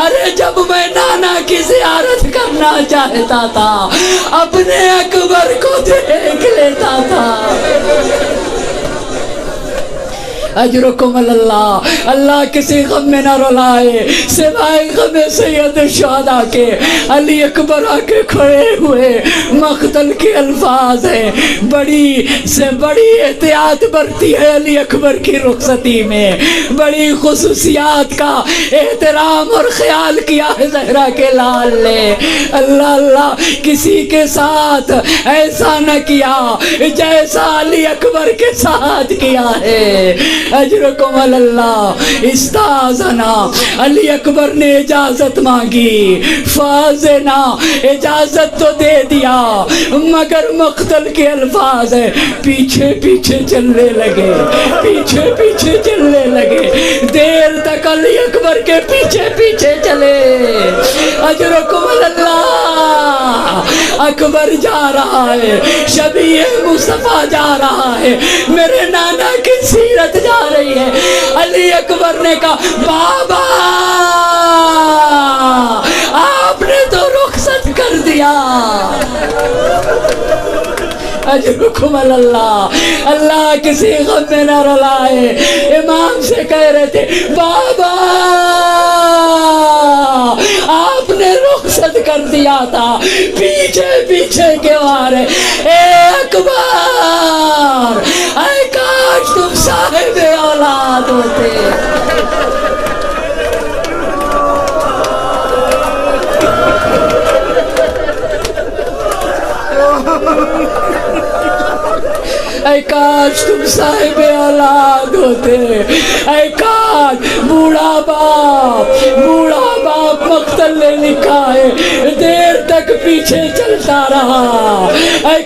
ارے جب میں نانا کی زیارت کرنا چاہتا تھا اپنے اکبر کو دیکھ لیتا تھا. اجرکم اللہ, اللہ کسی غم میں نہ رلائے سوائے غم سید الشہداء کے. علی اکبر آ کے کھڑے ہوئے, مقتل کے الفاظ ہیں. بڑی سے بڑی احتیاط برتی ہے علی اکبر کی رخصتی میں, بڑی خصوصیات کا احترام اور خیال کیا ہے زہرا کے لال نے. اللہ اللہ, کسی کے ساتھ ایسا نہ کیا جیسا علی اکبر کے ساتھ کیا ہے. اجرکم اللہ. استاذنا, علی اکبر نے اجازت مانگی. فاذنا, اجازت تو دے دیا مگر مقتل کے الفاظ ہے. پیچھے پیچھے چلنے لگے, پیچھے پیچھے چلنے لگے. دیر تک علی اکبر کے پیچھے پیچھے چلے. اجرکم اللہ, اکبر جا رہا ہے, شبیہ مصطفیٰ جا رہا ہے, میرے نانا کی سیرت جا رہی ہے. علی اکبر نے کہا بابا آپ نے تو رخصت کر دیا. اجرکم اللہ, اللہ کسی غم میں نہ رلائے. امام سے کہہ رہے تھے بابا آپ نے رخصت کر دیا تھا, پیچھے پیچھے کیوں آ رہے. اے اکبر, اے کاش تم صاحب اولاد ہوتے. اے کاش تم صاحب اولاد ہوتے. اے کاش. بوڑھا باپ مقتل نے لکھا ہے دیر تک پیچھے چلتا رہا. اے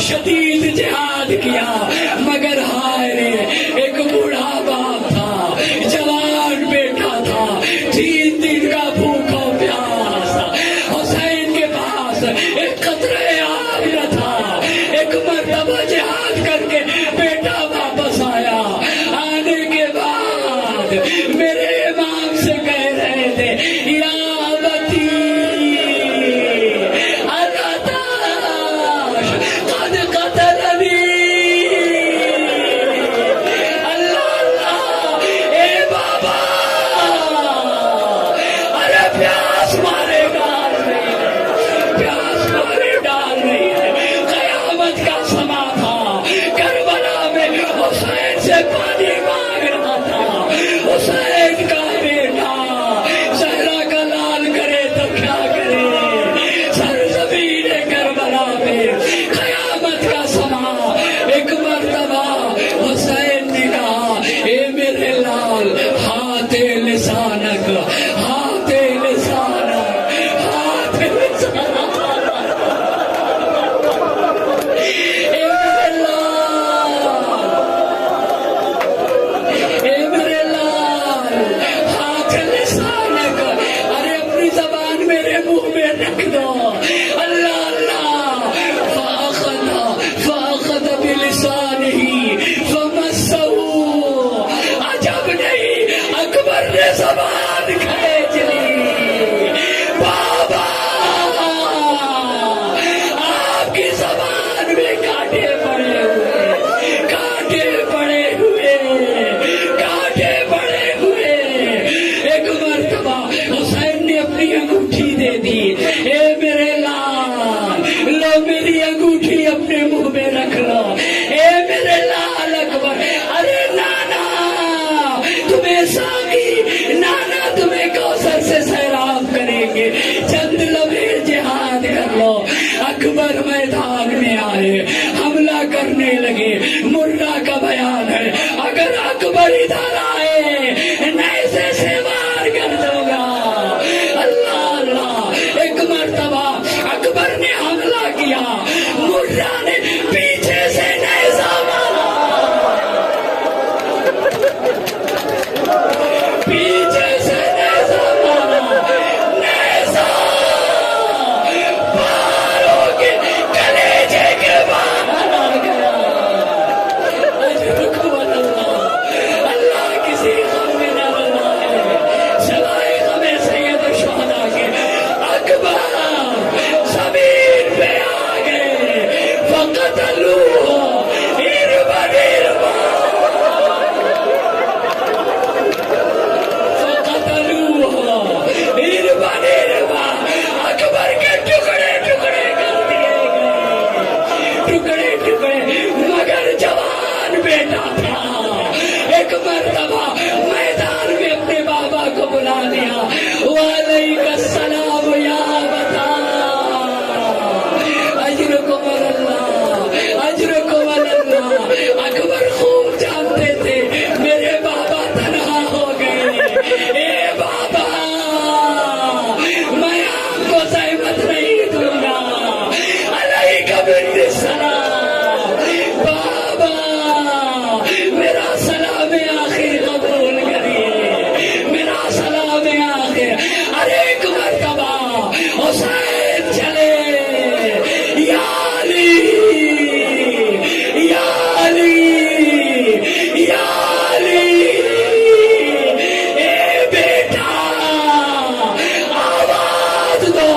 شدید جہاد کیا مگر ہائے رے, ایک بوڑھا باپ تھا نئی انگوٹھی دے دی. اے میرے لال لو میری انگوٹھی اپنے منہ میں رکھ لو. اے میرے لال اکبر. ارے نانا تمہیں ساقی نانا تمہیں کوثر سے سیراب کریں گے. چند لمحے جہاد کر لو. اکبر میدان میں آئے, حملہ کرنے لگے. مرنا کا بیان ہے اگر اکبر ادھر آئے نیزے سے وار کر دو گا. اللہ اللہ. ایک مرتبہ اکبر نے حملہ کیا, مرنا نے پیچھے سے نیزہ مارا, پیچھے سے نیزہ مارا. نیزہ پاروں کے کلیجے کے باہر آ گیا. اجرکم اللہ. اللہ کسی غم میں نہ رلائے سوائے غم سید الشہداء کے. اکبر زمین پہ آ گئے. فقتلوہ اربا اربا, فقتلوہ اربا اربا. اکبر کے ٹکڑے ٹکڑے کر دیے گئے, ٹکڑے ٹکڑے. مگر جوان بیٹا تھا. ایک مرتبہ میدان میں اپنے بابا کو بلا دیا. وعلیکم السلام یا بتا. اجرکم اللہ, اجرکم اللہ. اکبر خوب جانتے تھے میرے بابا تنہا ہو گئے. اے بابا میں آپ کو زحمت نہیں دوں گا. علیکم السلام. بابا میرا سلام آخر قبول کریے, میرا سلام آخر. ارے ایک مرتبہ حسین چلے. یا علی یا علی یا علی. اے بیٹا آواز دو.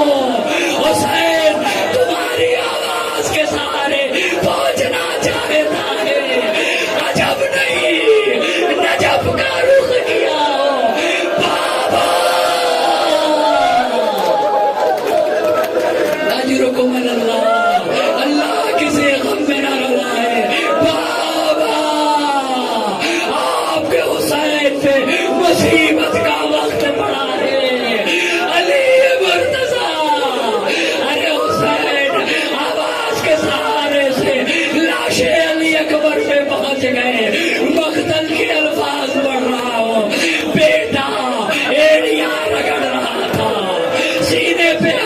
حسین تمہاری آواز کے سہارے پہنچنا چاہتا ہے. عجب نہیں نجف کا رخ کیا ہو. بابا اجرکم اللہ. اللہ کسی غم میں نہ رلائے. بابا آپ کے حسین پہ مصیبت کا وقت پڑا ہے. علی مرتضیٰ. ارے حسین آواز کے سہارے سے لاشیں علی اکبر پہ پہنچ گئے. مقتل کے الفاظ پڑھ رہا ہو. بیٹا ایڑیاں رگڑ رہا تھا, سینے پہ